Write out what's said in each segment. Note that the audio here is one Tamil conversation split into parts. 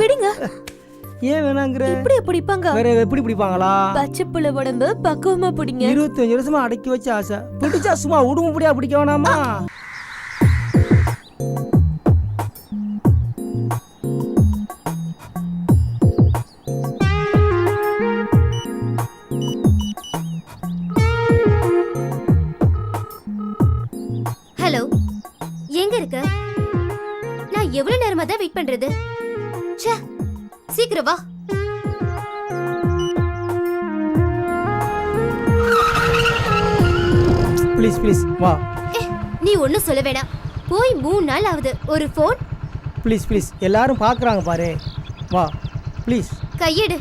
விடுங்க. ஏன் வேணாங்கிற? இப்படி பிடிப்பாங்க. வேற எப்படி பிடிப்பாங்களா? பச்சை புள்ள உடம்பு பக்குவமா பிடிங்க. 25 வருஷமா அடக்கி வச்ச ஆசை பிடிச்சா சும்மா உடும்படியா பிடிக்க வேணாமா? ஹலோ, எங்க இருக்க? நான் எவ்வளவு நேரமா தான் வெயிட் பண்றது? ச்சே, சீக்கிரம் வா. ப்ளீஸ் ப்ளீஸ் வா. நீ ஒன்னும் சொல்ல வேணாம். போய் 3 நாள் ஆகுது. ஒரு ஃபோன். ப்ளீஸ் ப்ளீஸ் எல்லாரும் பார்க்குறாங்க பாரு. வா ப்ளீஸ். கையெடு.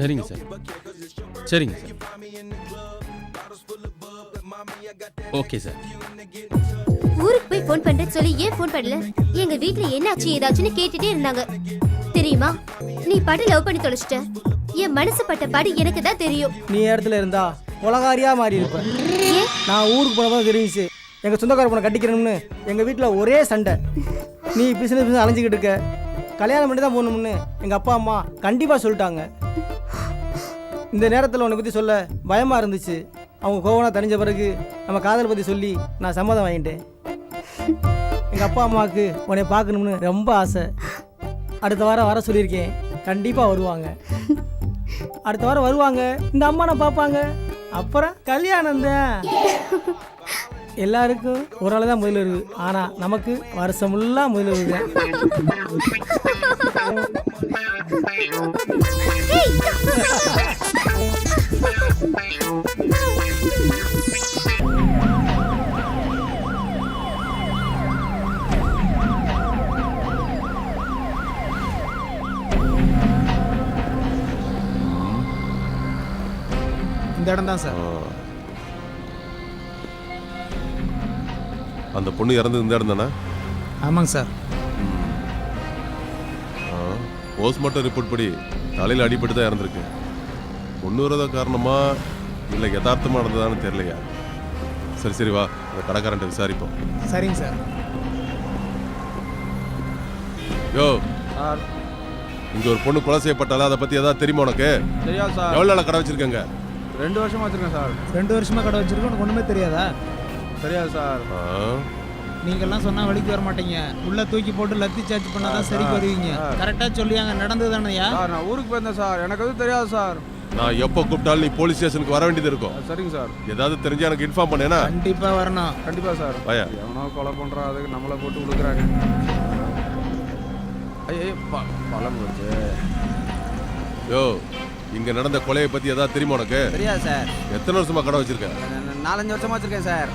சரிங்க சார், சரிங்க சார். Okay sir. ஊருக்கு போய் ஃபோன் பண்றேன்னு சொல்லி ஏன் ஃபோன் பண்ணல? எங்க வீட்ல என்னாச்சு ஏதாச்சுன்னு கேட்டுட்டே இருந்தாங்க. தெரியுமா, நீ பாட்டு லவ் பண்ணி தொலைச்சிட்ட. என் மனசு பட்ட பாடு எனக்கு தான் தெரியும். நீ இடத்துல இருந்தா உலகாரியா மாறி இருப்ப. நான் ஊருக்கு போனப்போ தெரிஞ்சிச்சு எங்க சொந்தக்கார பொண்ணை கட்டிக்கிறேன்னு. எங்க வீட்டில் ஒரே சண்டை. நீ பிசினஸ் அலைஞ்சிக்கிட்டு இருக்க, கல்யாணம் பண்ணி தான் போகணும்னு எங்க அப்பா அம்மா கண்டிப்பா சொல்லிட்டாங்க. இந்த நேரத்தில் உன்னை பற்றி சொல்ல பயமாக இருந்துச்சு. அவங்க கோவனா தணிஞ்ச பிறகு நம்ம காதல் பற்றி சொல்லி நான் சம்மதம் வாங்கிட்டேன். எங்கள் அப்பா அம்மாவுக்கு உன்னை பார்க்கணும்னு ரொம்ப ஆசை. அடுத்த வாரம் வர சொல்லியிருக்கேன். கண்டிப்பாக வருவாங்க. அடுத்த வாரம் வருவாங்க. இந்த அம்மா நான் பார்ப்பாங்க. அப்புறம் கல்யாணம் தான். எல்லாருக்கும் ஒரு நாள் தான் முதல் இருக்குது. ஆனால் நமக்கு வருஷம் ஃபுல்லாக முதல் இருக்குது. இந்த இடம் தான் சார். அந்த பொண்ணு இறந்தது இந்த இடம் தானே? ஆமாங்க சார். போஸ்ட்மார்ட்டம் ரிப்போர்ட் படி தலையில் அடிபட்டு தான் இறந்துருக்கு. முன்னுறத காரணமா இல்லை யதார்த்தமாக நடந்ததான்னு தெரியலையா? சரி சரி வா, அந்த கடைக்காரன்ட்ட விசாரிப்போம். சரிங்க சார். யோ சார், இங்க ஒரு பொண்ணு கொலை செய்யப்பட்டால, அதை பத்தி ஏதாவது தெரியுமா உனக்கு? தெரியாது சார். எவ்வளோ நாள் கடை வச்சிருக்கங்க? 2 வருஷமா வச்சிருக்கேன் சார். 2 வருஷமா கடை வச்சிருக்கோம். உனக்கு ஒன்றுமே தெரியாதா? தெரியாது சார். நீங்கள்லாம் சொன்னால் வழிக்கு வர மாட்டீங்க. உள்ள தூக்கி போட்டு லத்தி சார்ஜ் பண்ணாதான் சரிக்கு வருவீங்க. கரெக்டாக சொல்லியாங்க. நடந்தது தானேயா? சார், நான் ஊருக்கு போயிருந்தேன் சார். எனக்கு எதுவும் தெரியாது சார். நான் எப்போ கூப்பிட்டாலும் நீ போலீஸ் ஸ்டேஷனுக்கு வர வேண்டியது இருக்கும். சரிங்க சார். ஏதாவது தெரிஞ்சா எனக்கு இன்ஃபார்ம் பண்ணேனா? கண்டிப்பாக வரணும். கண்டிப்பாக சார். பயா எவனோ கொலை பண்ணுறான், அதுக்கு நம்மளை போட்டு கொடுக்குறாங்க. ஐயோ பழம் போச்சு. யோ, இங்க நடந்த கொலையை பத்தி ஏதாவது தெரியுமா உனக்கு? தெரியாது சார். எத்தனை வருஷமா கடை வச்சிருக்க? 4-5 வருஷமா வச்சிருக்கேன் சார்.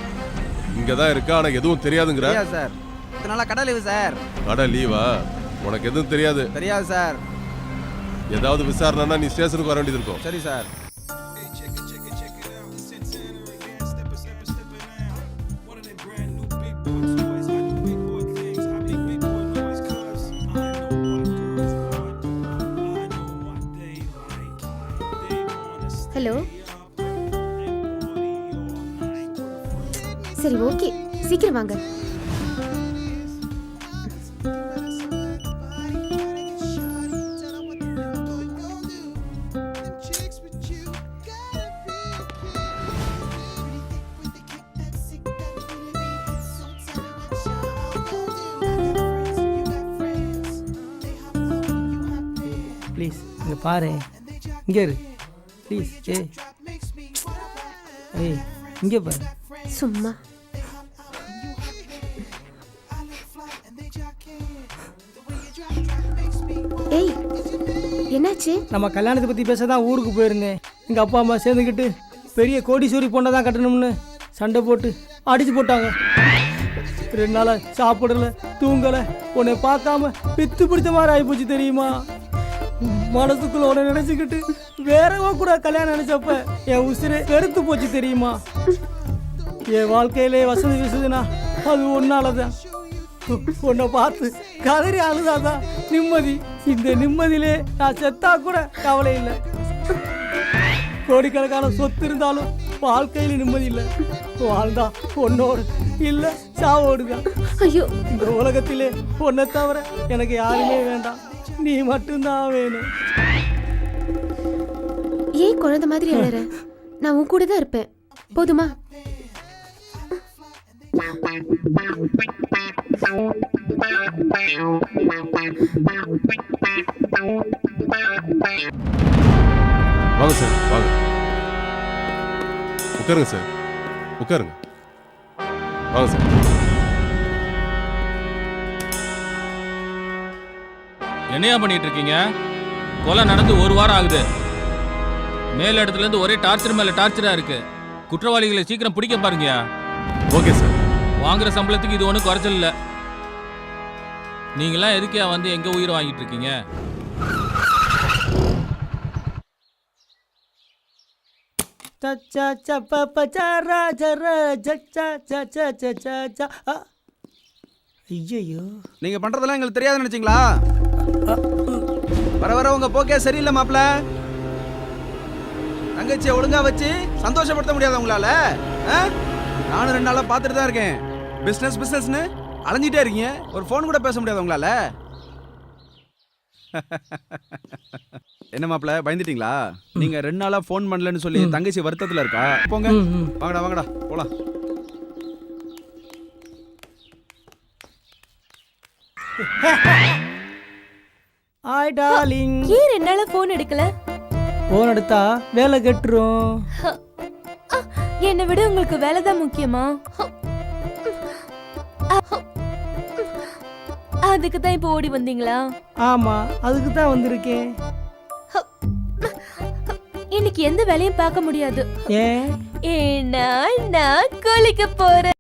இங்க தான் இருக்கா, ஆனா எதுவும் தெரியாதுங்கிற? தெரியாது சார். இத்தனை நாளா கடை லீவு சார். கடை லீவா? உனக்கு எதுவும் தெரியாது? தெரியாது சார். ஏதாவது விசாரணைனா நீ ஸ்டேஷனுக்கு வர வேண்டியது இருக்கும். சரி சார். ஹலோ. சரி, ஓகே, சீக்கிரம் வாங்க. ப்ளீஸ் இங்கே பாரு. இங்கே இரு ப்ளீஸ். ஏய் இங்கே பாரு. சும்மா. ஏய், என்னாச்சு? நம்ம கல்யாணத்தை பற்றி பேச தான் ஊருக்கு போயிருந்தேன். எங்கள் அப்பா அம்மா சேர்ந்துக்கிட்டு பெரிய கோடீஸ்வரி பொண்ணை தான் கட்டணும்னு சண்டை போட்டு அடிச்சு போட்டாங்க. 2 நாளாக சாப்பிடல, தூங்கலை, உன்னை பார்க்காம பித்து பிடிச்ச மாதிரி ஆகிப்போச்சு தெரியுமா? மனசுக்குள்ள உன்னை நினச்சிக்கிட்டு வேறவா கூட கல்யாணம் நினச்சப்ப என் உசிரே வெறுத்து போச்சு தெரியுமா? என் வாழ்க்கையிலே வசதி விசுதுனா அது ஒன்னாலதான். உன்னை பார்த்து கதறி அழுதாதான் நிம்மதி. இந்த நிம்மதியிலே நான் செத்தா கூட கவலை இல்லை. கோடிக்கணக்கான சொத்து இருந்தாலும் வாழ்க்கையில நிம்மதி இல்லை. வாழ்ந்தா பொண்ணோடு இல்லை சாவோடுதான். ஐயோ, இந்த உலகத்திலே பொண்ணை தவிர எனக்கு யாருமே வேண்டாம். நீ மட்டும்தான் வேணும். ஏன் குழந்தை மாதிரி அழற? நான் உன் கூட தான் இருப்பேன், போதுமா? வாங்க சார், வாங்க. உட்காருங்க சார், உட்காருங்க. வாங்க சார். என்னையா பண்ணிட்டு இருக்கீங்க? கொலை நடந்து ஒரு வாரம் ஆகுது. மேல் இடத்துல இருந்து ஒரே டார்ச்சர் மேல டார்ச்சரா இருக்கு. குற்றவாளிகளை சீக்கிரம் பிடிக்க பாருங்கயா. Okay sir. வாங்குற சம்பளத்துக்கு இது ஒன்றும் குறைச்சல் இல்லை. நீங்களாம் எதுக்கையா வந்து எங்க உயிர் வாங்கிட்டு இருக்கீங்க? ஐயோ, நீங்க பண்றதெல்லாம் எங்களுக்கு தெரியாதுன்னு நினைச்சீங்களா? வர வர உங்க போக்கே சரியில்லை மாப்ள. தங்கச்சியை ஒழுங்கா வச்சு சந்தோஷப்படுத்த முடியாத உங்களால? நானும் 2 நாளா பார்த்துட்டு தான் இருக்கேன். பிசினஸ் பிசினஸ்னு அலைஞ்சிட்டே இருக்கீங்க. ஒரு ஃபோன் கூட பேச முடியாத உங்களால? என்ன மாப்ள, பயந்துட்டீங்களா? நீங்க 2 நாளா ஃபோன் பண்ணலன்னு சொல்லி தங்கச்சி வருத்தத்துல இருக்கா. போங்க, வாங்கடா வாங்கடா போலாம். Hi darling. ஏன் 2 நாளா போன் எடுக்கல? போன் எடுத்தா வேலை கெட்டுரும். என்னை விட உங்களுக்கு வேலை தான் முக்கியமா? அதுக்கு தான் இப்போ ஓடி வந்தீங்களா? ஆமா, அதுக்கு தான் வந்திருக்கேன். இன்னைக்கு எந்த வேலையும் பார்க்க முடியாது. ஏன்? ஏன்னா நான் குளிக்க போறேன்.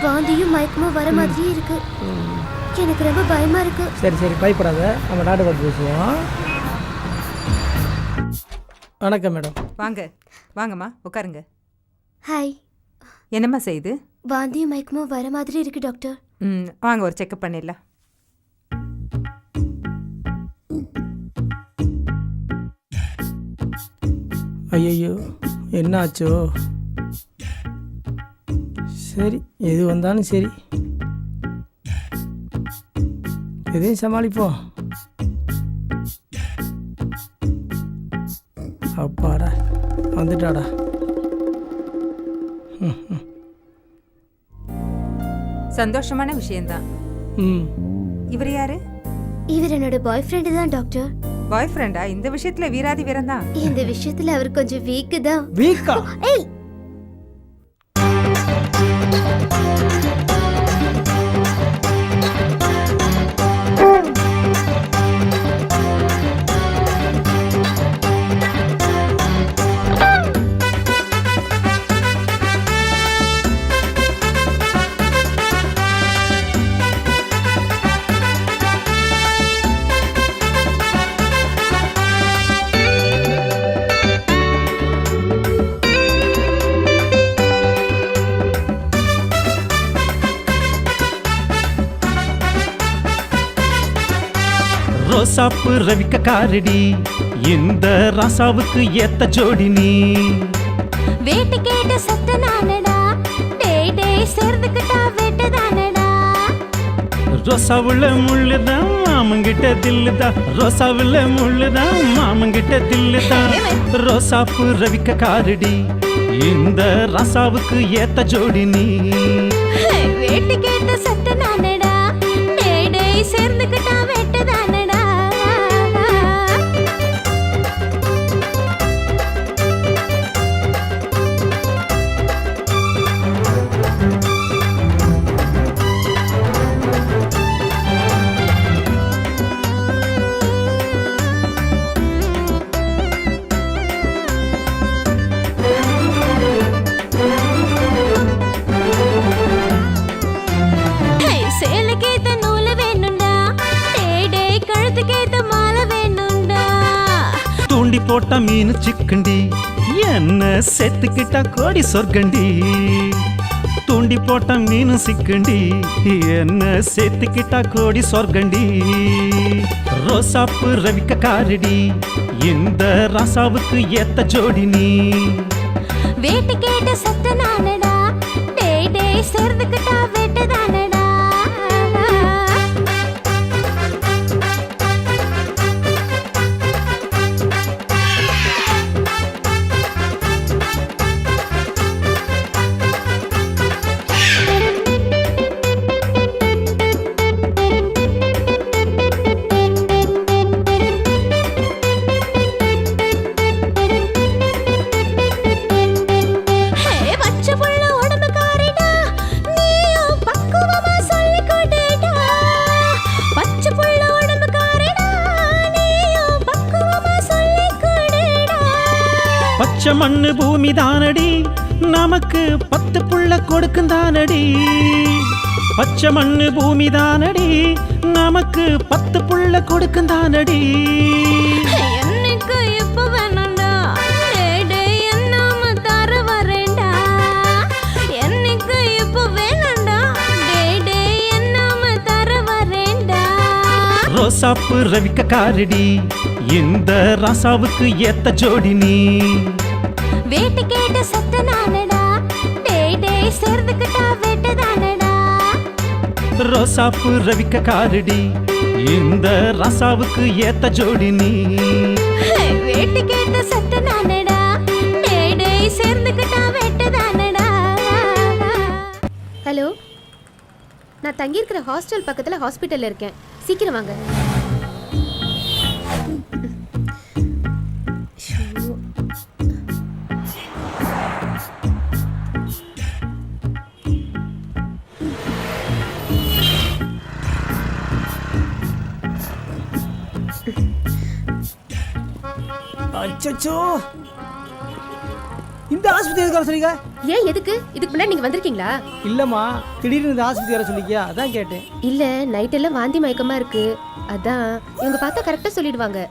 வாந்தியும் மயக்கமும் வர மாதிரியே இருக்கு. எனக்கு ரொம்ப பயமா இருக்கு. சரி சரி பயப்படாத, நம்ம டாக்டர் பார்த்து பேசுவோம். வணக்கம் மேடம். வாங்க வாங்கம்மா உட்காருங்க. ஹாய். என்னம்மா செய்யுது? வாந்தியும் மயக்கமும் வர மாதிரி இருக்கு டாக்டர். வாங்க ஒரு செக்கப் பண்ணிடலாம். ஐயோ என்ன ஆச்சோ? சரி எது வந்தாலும் சரி, எதையும் சமாளிப்போம். அப்பாடா வந்துட்டாடா. சந்தோஷமான விஷயம்தான். ம் இவர் யாரு? இவர் என்னோட பாய் ஃப்ரெண்டு தான் டாக்டர். பாய் ஃப்ரெண்டா? இந்த விஷயத்துல வீராதி வீரம் தான். இந்த விஷயத்துல அவர் கொஞ்சம் வீக்கு தான். வீக்கா? ஏய் ரோசாப்பு ரவிக்க காரடி, இந்த ராசாவுக்கு ஏத்த ஜோடி நீ. வேட்டு கேட்ட சத்த நானடா, டேய் டேய் சேர்ந்துக்கிட்டா வேட்டு தானடா. ரோசாவுல முள்ளுதான் மாமங்கிட்ட தில்லுதான், ரோசாவுல முள்ளுதான் மாமங்கிட்ட தில்லுதான். ரோசாப்பு ரவிக்க காரடி, இந்த ராசாவுக்கு ஏத்த ஜோடி நீ. வேட்டு கேட்ட சத்த நானடா, டேய் டேய் சேர்ந்துக்கிட்டா வேட்டு தானடா. தூண்டி போட்ட மீன் சிக்கண்டி, என்ன செத்துக்கிட்டா கோடி சொர்க்கண்டி. தூண்டி போட்ட மீன் சிக்கண்டி, என்ன செத்துக்கிட்டா கோடி சொர்க்கண்டி. ரோசாப்பு ரவிக்க காரடி, இந்த ராசாவுக்கு ஏத்த ஜோடி நீ. வேட்டு கேட்ட சத்த நானடா, டேய் டேய் சேர்ந்துக்கிட்டா வேட்டு தானடா. பச்சை மண்ணு பூமி தானடி, நமக்கு 10 புள்ள கொடுக்கும் தானடி. பச்சை மண்ணு பூமி தானடி, நமக்கு 10 புள்ள கொடுக்கும் தானடி. எனக்கு இப்ப வேணாண்டா, டேய் டேய் என்னாம தர வரேன்டா. எனக்கு இப்ப வேணாண்டா, டேய் டேய் என்னாம தர வரேன்டா. ரோசாப்பு ரவிக்க காரடி, இந்த ராசாவுக்கு ஏத்த ஜோடி நீ. வேட்டு கேட்ட சத்த நானடா, டேய் டேய் சேர்ந்துக்கிட்டா வேட்டு தானடா. ரோசாப்பு ரவிக்க காரடி, இந்த ராசாவுக்கு ஏத்த ஜோடி நீ. வேட்டு கேட்ட சத்த நானடா, டேய் டேய் சேர்ந்துக்கிட்டா வேட்டு தானடா. ஹலோ, நான் தங்கியிருக்கிற ஹாஸ்டல் பக்கத்தில் ஹாஸ்பிட்டலில் இருக்கேன். சீக்கிரம் வாங்க. அச்சோ இந்த ஆஸ்பத்திரி எதுக்கு வர சொல்லிக்க? ஏன் எதுக்கு? இதுக்கு முன்னாடி நீங்க வந்திருக்கீங்களா? இல்லம்மா, திடீர்னு இந்த ஆஸ்பத்திரி வர சொல்லிக்கியா, அதான் கேட்டேன். இல்ல, நைட் எல்லாம் வாந்தி மயக்கமா இருக்கு. அதான் இவங்க பார்த்தா கரெக்டா சொல்லிடுவாங்க.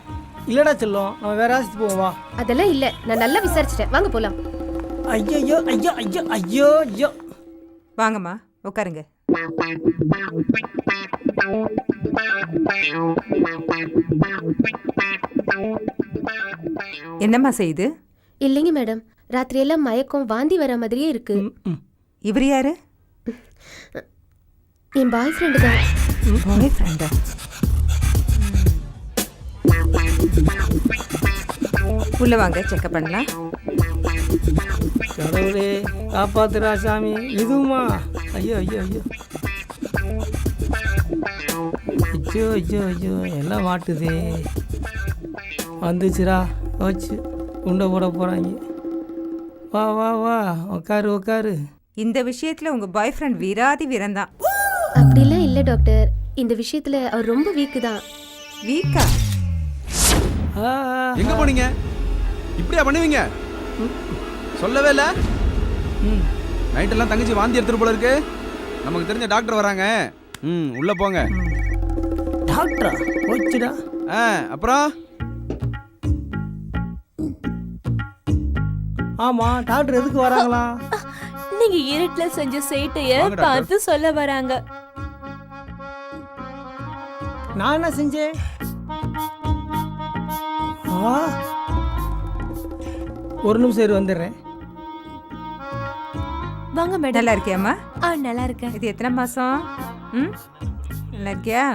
இல்லடா செல்லம், நம்ம வேற ஆஸ்பத்திரி போவோம் வா. அதெல்லாம் இல்ல, நான் நல்லா விசாரிச்சிட்டேன். வாங்க போலாம். ஐயோ ஐயோ ஐயோ ஐயோ ஐயோ. வாங்கம்மா உட்காருங்க. என்னம்மா செய்யுது? இல்லைங்க மேடம், ராத்திரி எல்லாம் மயக்கம் வாந்தி வர மாதிரியே இருக்கு. இவர் யாரு? என் பாய் ஃப்ரெண்டு தான். பாய் ஃப்ரெண்டா? உள்ள வாங்க, செக்அப் பண்ணலாம். கடவுளே காப்பாத்துறா சாமி. இதுமா ஐயோ ஐயோ ஐயோ ஐயோ ஐயோ ஐயோ எல்லாம் மாட்டுதே. வந்துச்சுரா, வச்சு உண்டை போட போகிறாங்க. வா வா வா, உட்காரு உட்காரு. இந்த விஷயத்துல உங்க பாய் ஃப்ரெண்ட் வீராதி வீரன்தான். அப்படிலாம் இல்ல டாக்டர், இந்த விஷயத்துல அவர் ரொம்ப வீக்கு தான். வீக்கா? எங்க போனீங்க? இப்படியா பண்ணுவீங்க? சொல்லவே இல்ல. நைட் எல்லாம் தங்கச்சி வாந்தி எடுத்துட்டு போல இருக்கு. நமக்கு தெரிஞ்ச டாக்டர் வராங்க. உள்ள போங்க. டாக்டரா? போச்சுடா. அப்புறம் ஆமா, டாக்டர் எதுக்கு வராங்களா? நீங்க இருட்டுல செஞ்ச சேட்டைய வாங்க டாக்டர். பார்த்து சொல்ல வராங்க. நான் என்ன செஞ்சேன்? ஒரு நிமிஷம் இரு, வந்துடுறேன். வாங்க மேடம். நல்லா இருக்கியாம்மா? நல்லா இருக்கேன். இது எத்தனை மாசம்? ம், நல்லா இருக்கியா?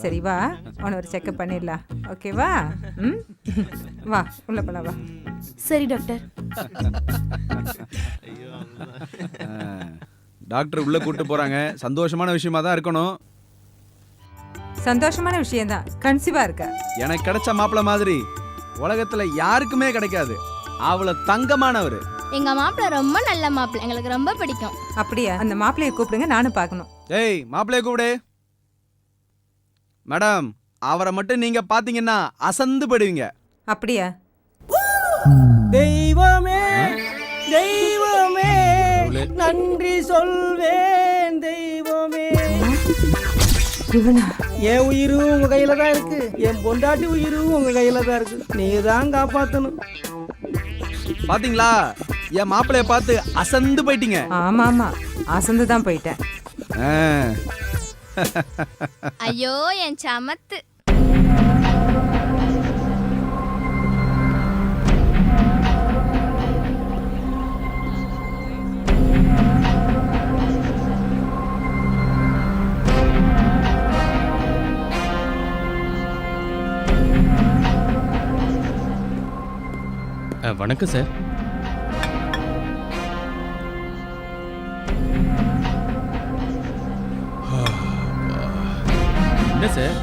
சரி வா, உன ஒரு செக்அப் பண்ணிடலாம். ஓகேவா? ம், வா உள்ள போலாம் வா. சரி டாக்டர். டாக்டர் உள்ள கூட்டு போறாங்க. சந்தோஷமான விஷயமா தான் இருக்கணும். சந்தோஷமான விஷயம்தான். கன்சீவா இருக்க. எனக்கு கிடைச்ச மாப்பிள்ள மாதிரி உலகத்துல யாருக்குமே கிடைக்காது. அவ்வளவு தங்கமானவர். எங்க மாப்பிள்ள ரொம்ப நல்ல மாப்பிள்ள, எங்களுக்கு ரொம்ப பிடிக்கும். அப்படியா? அந்த மாப்பிள்ளையை கூப்பிடுங்க, நானும் பார்க்கணும். ஏய், மாப்பிள்ளைய கூப்பிடு. மேடம், அவரை மட்டும் நீங்க பாத்தீங்கன்னா அசந்து போயிடுவீங்க. அப்படியா? தெய்வமே தெய்வமே நன்றி சொல்வேன் தெய்வமே. இவனா? என் உயிரும் உங்க கையில தான் இருக்கு, என் பொண்டாட்டி உயிரும் உங்க கையில தான் இருக்கு. நீங்க தான் காப்பாத்தணும். பாத்தீங்களா, என் மாப்பிள்ளைய பார்த்து அசந்து போயிட்டீங்க. ஆமா ஆமா, அசந்து தான் போயிட்டேன். ஐயோ என் சமத்து. வணக்கம் சார். என்ன சார்,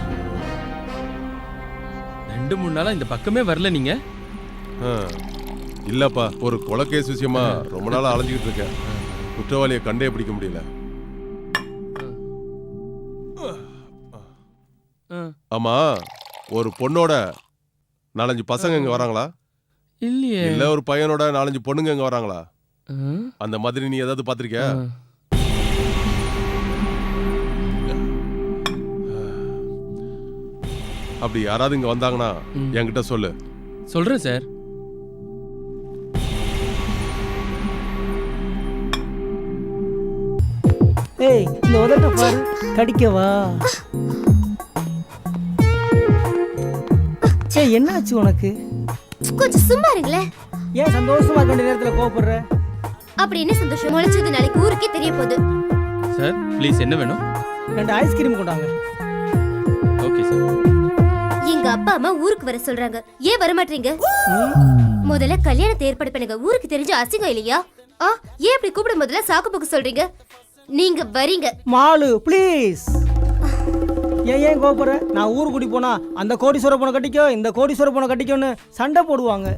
2-3 நாளா இந்த பக்கமே வரல நீங்க? இல்லப்பா, ஒரு கொலை கேஸ் விஷயமா ரொம்ப நாளா அலைஞ்சிக்கிட்டு இருக்கேன். குற்றவாளியை கண்டே பிடிக்க முடியல. ஆமா, ஒரு பொண்ணோட 4-5 பசங்க இங்க வராங்களா? இல்லையே. இல்ல ஒரு பையனோட 4-5 பொண்ணுங்க இங்க வராங்களா? அந்த மாதிரி நீ ஏதாவது பாத்திருக்கியா? அப்படி யாராவது இங்க வந்தாங்கன்னா என்கிட்ட சொல்லு. சொல்றேன் சார். ஏய், இந்த உதட்ட பாரு, கடிக்கவா? ஏய், என்னாச்சு உனக்கு? கொஞ்சம் சும்மா இருங்களே. ஏன் சந்தோஷமா இருக்க வேண்டிய நேரத்துல கோபப்படுற? அப்படி என்ன சந்தோஷம்? முளைச்சது நாளைக்கு ஊருக்கே தெரிய போகுது. சார் ப்ளீஸ், என்ன வேணும்? 2 ஐஸ்கிரீம் கொண்டாங்க. Okay sir. எங்க அப்பா அம்மா ஊருக்கு வர சொல்றாங்க. ஏன் வர மாட்டீங்க? முதல்ல கல்யாணத்தை ஏற்பாடு பண்ணுங்க. ஊருக்கு தெரிஞ்ச அசிங்கம் இல்லையா? ஏன் இப்படி கூப்பிட முதல்ல சாக்கு போக்கு சொல்றீங்க? நீங்க வரீங்க. மாலு ப்ளீஸ். ஏன் கோபப்படுற? நான் ஊருக்கு கூட்டி போனா அந்த கோடீஸ்வர பொண்ணை கட்டிக்கோ, இந்த கோடீஸ்வர பொண்ணை கட்டிக்கோன்னு சண்டை போடுவாங்க.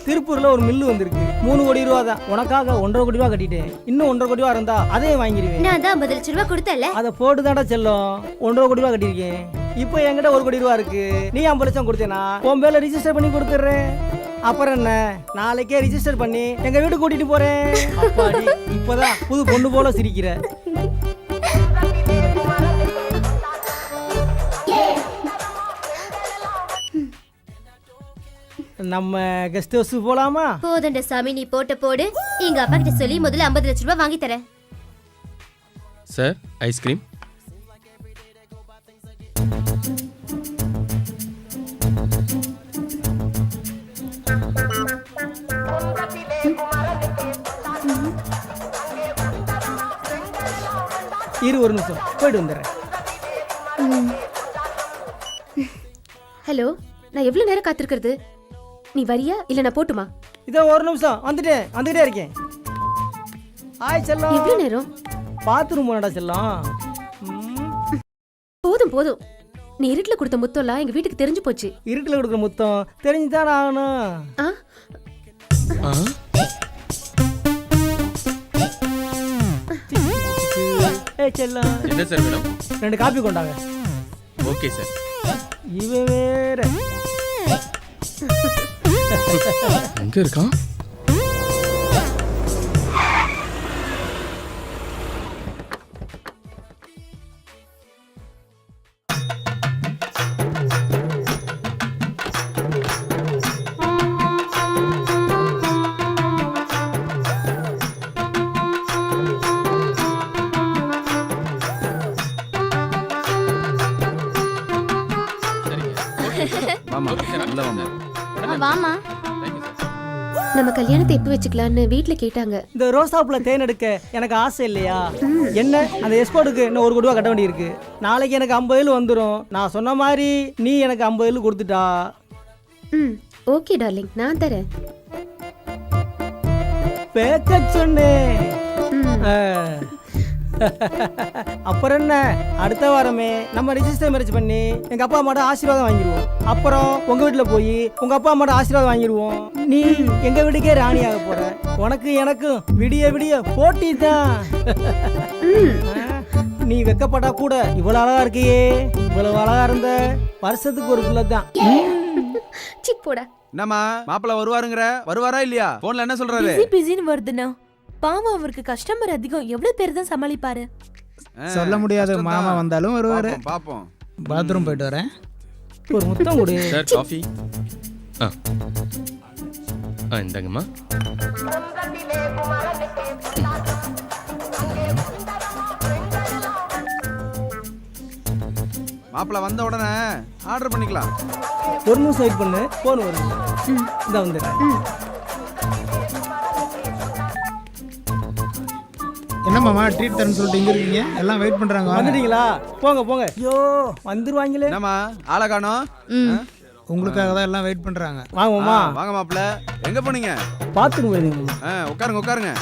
திருப்பூர்ல ஒரு மில்லு வந்திருக்கு, 3 கோடி ரூபா தான். உனக்காக 1.5 கோடி ரூபா கட்டிட்டேன். இன்னும் 1.5 கோடி ரூபா இருந்தா அதையும் வாங்கிடுவேன். நான் தான் 50 லட்சம் ரூபாய் கொடுத்தல. அதை போட்டு தாண்டா செல்லும். 1.5 கோடி ரூபா கட்டியிருக்கேன். இப்போ என்கிட்ட 1 கோடி ரூபா இருக்கு. நீ 50 லட்சம் கொடுத்தேனா உன் பேர்ல ரிஜிஸ்டர் பண்ணி கொடுத்துட்றேன். அப்புறம் என்ன, நாளைக்கே ரிஜிஸ்டர் பண்ணி எங்க வீட்டுக்கு கூட்டிட்டு போறேன். அப்பாடி, இப்பதான் புது பொண்ணு போல சிரிக்கிற. நம்ம கெஸ்ட் ஹவுஸ் போலாமா? போதண்ட சாமி, நீ போட்ட போடு. எங்க அப்பா கிட்ட சொல்லி முதல்ல 50 லட்சம் ரூபாய் வாங்கி தரேன். Sir ice cream. இரு ஒரு நிமிஷம் போயிட்டு வந்துடுறேன். ஹலோ, நான் எவ்வளவு நேரம் காத்திருக்கிறது? நீ வரியா இல்ல நான் போட்டுமா? இதோ ஒரு நிமிஷம் வந்துட்டே இருக்கேன். ஹாய் செல்லம். எவ்வளவு நேரம்? பாத்ரூம் போனடா செல்லம். போதும் போதும். நீ இருட்டுல கொடுத்த முத்தம்லாம் எங்க வீட்டுக்கு தெரிஞ்சு போச்சு. இருட்டில் கொடுக்குற முத்தம் தெரிஞ்சுதான் ஆகணும். ஆ? செல்லம், என்ன சார் வேணும்? 2 காப்பி கொண்டாங்க. Okay sir. இவன் வேற எங்க இருக்கான்? வாமா உள்ள வாமா. வாமா. Thank you sir. நம்ம கல்யாணத்தை எப்ப வச்சுக்கலாம்னு வீட்ல கேட்டாங்க. இந்த ரோசாப்புல தேன் எடுக்க எனக்கு ஆசை இல்லையா? என்ன அந்த எக்ஸ்போர்ட்டுக்கு இன்னும் 1 கோடி ரூபா கட்ட வேண்டியிருக்கு. நாளைக்கு எனக்கு 50,000 வந்துடும். நான் சொன்ன மாதிரி நீ எனக்கு 50,000 கொடுத்துட்டா. ஓகே டார்லிங், நான் தரேன். பேக்க சொன்னேன். அப்புறம் என்ன, அடுத்த வாரமே நம்ம ரிஜிஸ்டர் மேரேஜ் பண்ணி எங்க அப்பா அம்மாட்ட ஆசீர்வாதம் வாங்கிடுவோம். அப்புறம் உங்க வீட்டுல போய் உங்க அப்பா அம்மாட்ட ஆசீர்வாதம் வாங்கிடுவோம். நீ எங்க வீட்டுக்கே ராணியாக போற. உனக்கு எனக்கும் விடிய விடிய போட்டி தான். நீ வெக்கப்பட்டா கூட இவ்வளவு அழகா இருக்கியே. இவ்வளவு அழகா இருந்த வருஷத்துக்கு ஒரு பிள்ளை தான். சிப்போடா. என்னம்மா மாப்பிள்ள வருவாரா இல்லையா? போன்ல என்ன சொல்றாரு? பிஸின்னு வருதுண்ணா. பாவம், அவருக்கு கஸ்டமர் அதிகம். எவ்வளவு பேர் தான் சமாளிப்பாரு? சொல்ல முடியாது. மாமா வந்தாலும் வருவாரு. பாப்போம். பாத்ரூம் போயிட்டு வரேன். ஒரு முத்தம் கொடு. Sir coffee. இந்தாங்கம்மா. மாப்பிள்ள வந்த உடனே ஆர்டர் பண்ணிக்கலாம். ஒரு நிமிஷம் வெயிட் பண்ணு, போன் வருது. இந்த வந்துடுறேன். என்ன மாமா ட்ரீட் தரேன்னு சொல்லிட்டு இங்க இருக்கீங்க? எல்லாம் வெயிட் பண்றாங்க. வந்துட்டீங்களா? போங்க போங்க. ஐயோ வந்துருவாங்களே. என்னம்மா ஆளை காணோம்? உங்களுக்காக தான் எல்லாம் வெயிட் பண்றாங்க. வாங்கம்மா. வாங்க மாப்பிள்ள. எங்க போனீங்க? பாத்ரூம் போயிருந்தீங்க. உட்காருங்க.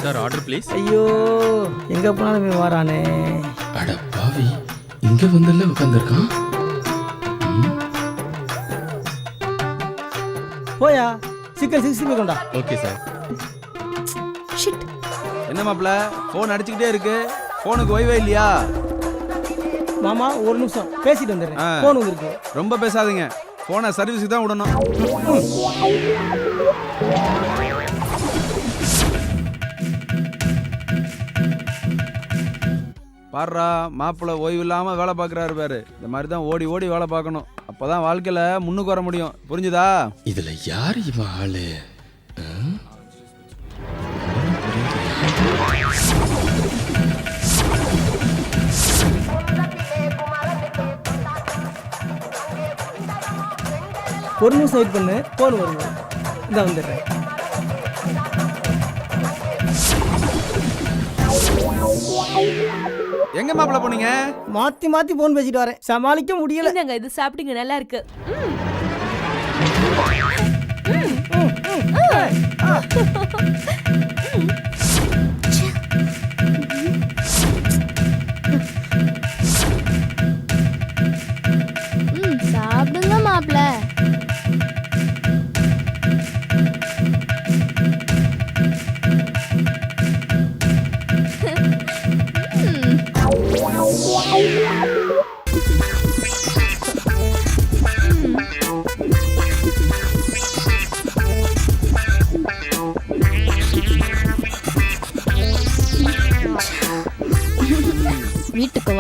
Sir order please. ஐயோ எங்க போனாலும் வாரானே. அட பாவி, இங்க வந்தல்ல உட்கார்ந்திருக்கான். போயா சிக்கன் 60 கொண்டா. Okay sir. ஷிட். என்ன மாப்பிள்ள போன் அடிச்சுக்கிட்டே இருக்கு. போனுக்கு ஓய்வே இல்லையா? மாமா ஒரு நிமிஷம் பேசிட்டு வந்துடுறேன். போன் வந்திருக்கு. ரொம்ப பேசாதீங்க. போனை சர்வீஸுக்கு தான் விடணும். பாடுறா, மாப்பிள்ள ஓய்வு இல்லாம வேலை பார்க்குறாரு பாரு. இந்த மாதிரி தான் ஓடி ஓடி வேலை பார்க்கணும். அப்பதான் வாழ்க்கையில முன்னுக்கு வர முடியும். புரிஞ்சுதா? இதுல யார் இவன் ஆளு? ஒரு நிமிஷம் வெயிட் பண்ணு, போன் வருங்க. இந்த வந்துடுறேன். எங்க மாப்பிள்ள போனீங்க? மாத்தி மாத்தி போன் பேசிட்டு வரேன். சமாளிக்க முடியல. என்னங்க இது சாப்பிடுங்க, நல்லா இருக்கு. சாப்பிடுங்க மாப்பிள்ள.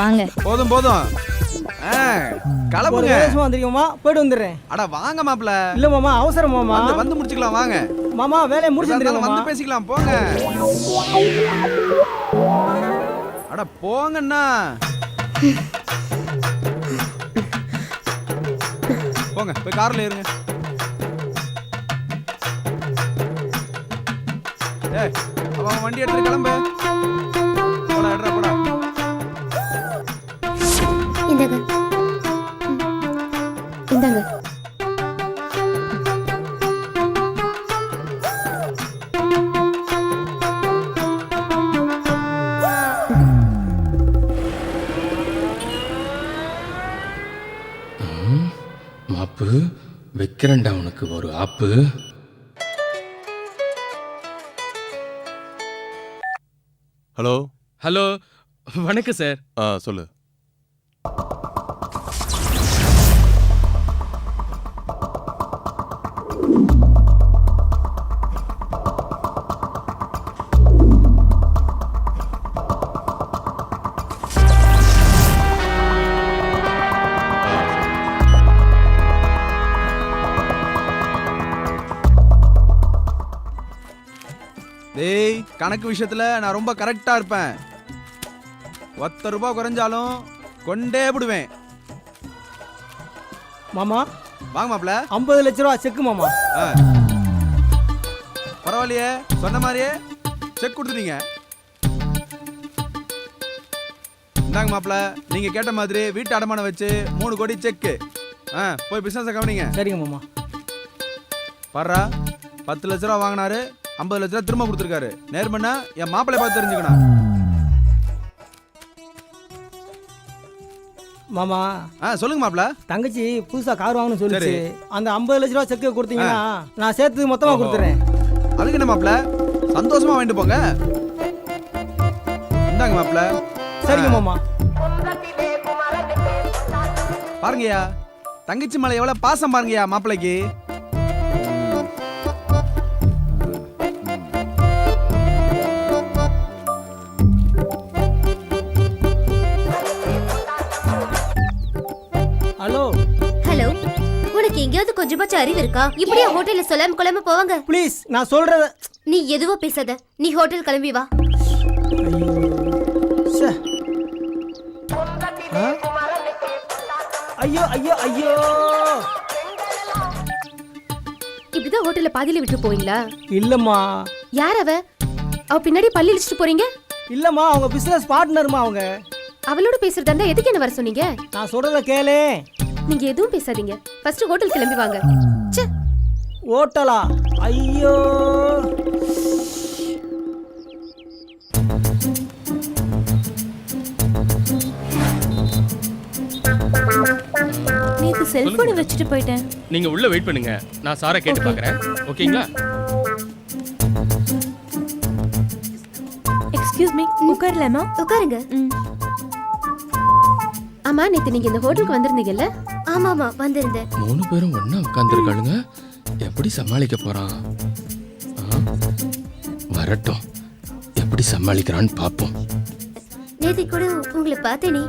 வாங்க. போதும் போதும் ஒரு கிளம்புங்க. வேலை வந்திருக்கோமா, போயிட்டு வந்துடுறேன். அட வாங்க மாப்ள. இல்ல மாமா, அவசரம் மாமா. வந்து முடிச்சுக்கலாம் வாங்க. மாமா வேலையை முடிச்சு வந்துடுறேன் வந்து மாமா. பேசிக்கலாம் போங்க. அட போங்கண்ணா. போங்க போய் கார்ல ஏறுங்க. ஏய் அவன் வண்டி எடுத்து கிளம்பு. போடா எடுறா போடா. இந்தாங்க இந்தாங்க. மாப்பு வைக்கிறேன்டா உனக்கு ஒரு ஆப்பு. ஹலோ ஹலோ வணக்கம் சார். சொல்லு. டேய் கணக்கு விஷயத்துல நான் ரொம்ப கரெக்டா இருப்பேன். 10 ரூபாய் குறைஞ்சாலும் கொண்டே விடுவேன். மாமா வாங்க மாப்ள. 50 லட்ச ரூபா செக்கு மாமா. பரவாயில்லையே, சொன்ன மாதிரியே செக் கொடுத்துட்டீங்க. இந்தாங்க மாப்ள, நீங்க கேட்ட மாதிரி வீட்டு அடமானம் வச்சு 3 கோடி செக்கு. போய் பிசினஸ் கவனிங்க. சரிங்க மாமா. பாருடா 10 லட்ச ரூபா வாங்கினாரு, 50 லட்ச ரூபா திரும்ப கொடுத்துருக்காரு. நேர்மன்னா என் மாப்பிள்ளை பார்த்து தெரிஞ்சுக்கணும். மாமா சொல்லுங்க மாப்ள. தங்கச்சி புதுசா கார் வாங்கணும்னு சொல்லிச்சு. அந்த 50 லட்ச ரூபா செக்கு கொடுத்தீங்கன்னா நான் சேர்த்து மொத்தமா கொடுத்துறேன். அதுக்கு என்ன மாப்ள, சந்தோஷமா வாங்கிட்டு போங்க. இந்தாங்க மாப்ள. சரிங்க மாமா. பாருங்கய்யா, தங்கச்சி மேல எவ்வளவு பாசம் பாருங்கய்யா மாப்பிள்ளைக்கு. ஹலோ ஹலோ, உனக்கு எங்கேயாவது கொஞ்சமாச்சும் அறிவு இருக்கா? இப்படியே ஹோட்டல்ல சொல்லாம கொள்ளாம போவாங்க. ப்ளீஸ் நான் சொல்றத. நீ எதுவோ பேசாத, நீ ஹோட்டல் கிளம்பி வா. ஐயோ ஐயோ ஐயோ. இப்படிதான் ஹோட்டல்ல பாதியில விட்டு போவீங்களா? இல்லம்மா. யார் அவ? அவ பின்னாடி பள்ளி இழிச்சிட்டு போறீங்க? இல்லம்மா, அவங்க பிசினஸ் பார்ட்னர்மா. அவங்க அவளோட பேசுறதா இருந்தா எதுக்கு என்ன வர சொன்னீங்க? நான் சொல்றத கேளு. நீங்க எதுவும் பேசாதீங்க, ஃபர்ஸ்ட் ஹோட்டல் கிளம்பி வாங்க. ச்சே, ஹோட்டலா? ஐயோ. நேத்து செல்போனை வச்சுட்டு போயிட்டேன். நீங்க உள்ள வெயிட் பண்ணுங்க, நான் சாரை கேட்டு பார்க்கறேன். ஓகேங்களா? எக்ஸ்கியூஸ் மீ, உட்காரலாமா? உட்காருங்க. ஆமா, நேத்து நீங்க இந்த ஹோட்டலுக்கு வந்திருந்தீங்கல்ல? ஆமா ஆமா வந்திருந்தேன். 3 பேரும் ஒண்ணா உட்கார்ந்துருக்காளுங்க. எப்படி சமாளிக்க போறான்? வரட்டும், எப்படி சமாளிக்கிறான்னு பாப்போம். நேத்து கூட உங்களை பார்த்தேனே.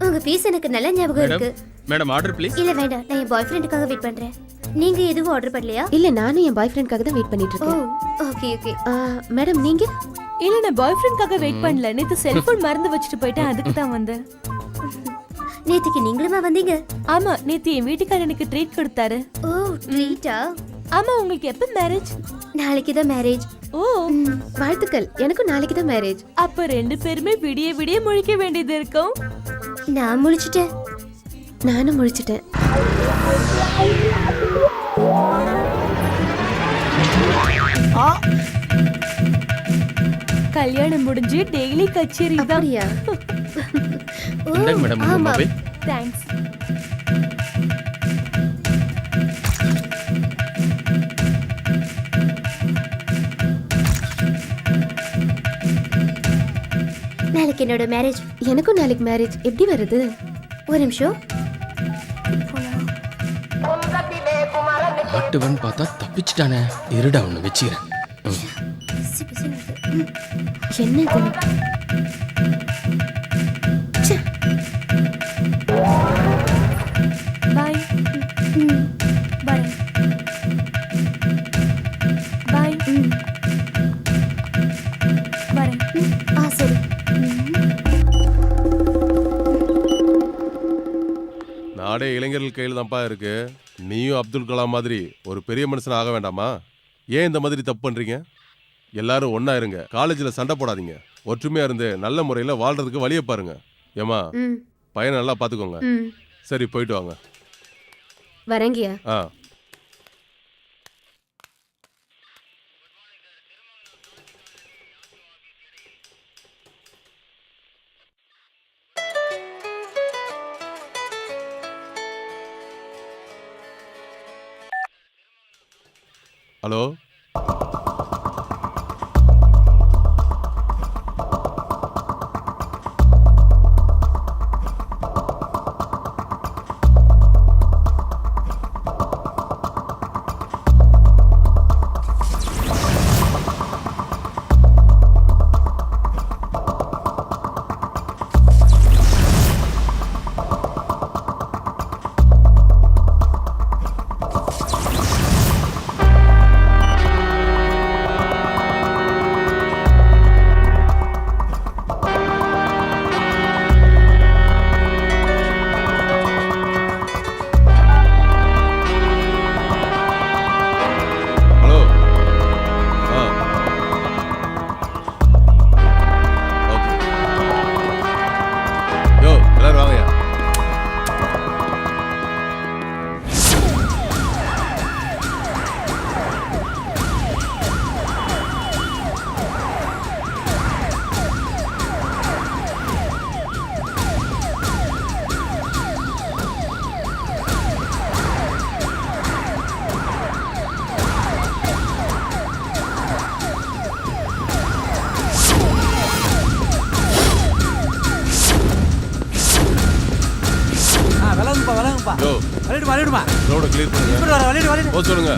உங்க ஃபேஸ் எனக்கு நல்ல ஞாபகம் இருக்கு. Madam order please. இல்ல வேண்டாம், நான் என் பாய் ஃப்ரெண்டுக்காக வெயிட் பண்றேன். நீங்க எதுவும் ஆர்டர் பண்ணலையா? இல்ல, நானும் என் பாய் ஃப்ரெண்டுக்காக தான் வெயிட் பண்ணிட்டு இருக்கேன். Okay okay. மேடம் நீங்க? இல்ல, நான் பாய் ஃப்ரெண்டுக்காக வெயிட் பண்ணல. நேத்து செல்போன் மறந்து வச்சுட்டு போயிட்டேன், அதுக்கு தான் வந்தேன். நேத்துக்கு நீங்களுமா வந்தீங்க? ஆமா, நேத்து என் வீட்டுக்காரர் எனக்கு ட்ரீட் கொடுத்தாரு. ஓ, ட்ரீட்டா? ஆமா, உங்களுக்கு எப்ப மேரேஜ்? நாளைக்கு தான் மேரேஜ். ஓ, வாழ்த்துக்கள். எனக்கும் நாளைக்கு தான் மேரேஜ். அப்ப 2 பேருமே விடிய விடிய முழிக்க வேண்டியது இருக்கும். நான் முழிச்சிட்டேன். நானும் முழிச்சிட்டேன். கல்யாணம் முடிஞ்சு டெய்லி கச்சேரி தான். அப்படியா? இந்தாங்க மேடம் உங்க மொபைல். தேங்க்ஸ். நாளைக்கு என்னோட மேரேஜ். எனக்கும் நாளைக்கு மேரேஜ். எப்படி வருது? ஒரு நிமிஷம். ஆட்டுவன் பார்த்தா தப்பிச்சிட்டானே. இருடா ஒன்று வச்சுக்கிறேன். என்ன இது? நாடே இளைஞர்கள் கையில் தான்ப்பா இருக்கு. நீயும் அப்துல் கலாம் மாதிரி ஒரு பெரிய மனுஷன் ஆக வேண்டாமா? ஏன் இந்த மாதிரி தப்பு பண்றீங்க? எல்லாரும் ஒண்ணா இருங்க. காலேஜில் சண்டை போடாதீங்க. ஒற்றுமையா இருந்து நல்ல முறையில் வாழ்றதுக்கு வழியை பாருங்க. ஏமா பையனை நல்லா பார்த்துக்கோங்க. சரி போயிட்டு வாங்க. வரேங்கய்யா. ஆ ஹலோ ரோட கிளியர் பண்ணுங்க. போ சொல்லுங்க.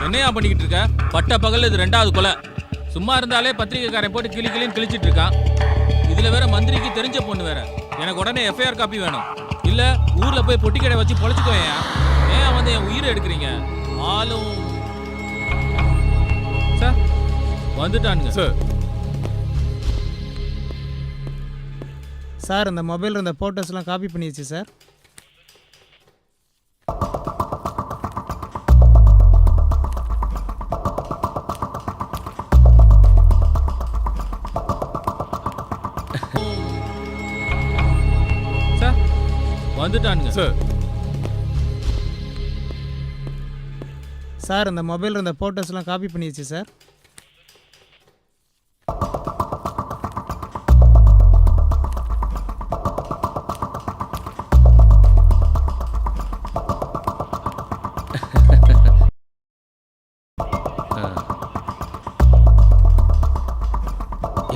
என்னையா பண்ணிக்கிட்டு இருக்க? பட்ட பகல் இது 2வது கொலை. சும்மா இருந்தாலே பத்திரிகைக்காரன் போட்டு கிளின்னு கிழிச்சிட்டு இருக்கான். இதுல வேற மந்திரிக்கு தெரிஞ்ச பொண்ணு வேற. எனக்கு உடனே எஃப்ஐஆர் காப்பி வேணும். இல்ல ஊர்ல போய் பொட்டி கடை வச்சு பொழைச்சுக்கோயா. ஏன் வந்து என் உயிரை எடுக்கிறீங்க? ஆளும் சார் வந்துட்டானுங்க. சார் இந்த மொபைலில் இருந்த ஃபோட்டோஸ்லாம் காப்பி பண்ணிடுச்சு சார். வந்துட்டானுங்க சார் இந்த மொபைலில் இருந்த ஃபோட்டோஸ்லாம் காப்பி பண்ணிடுச்சு சார்.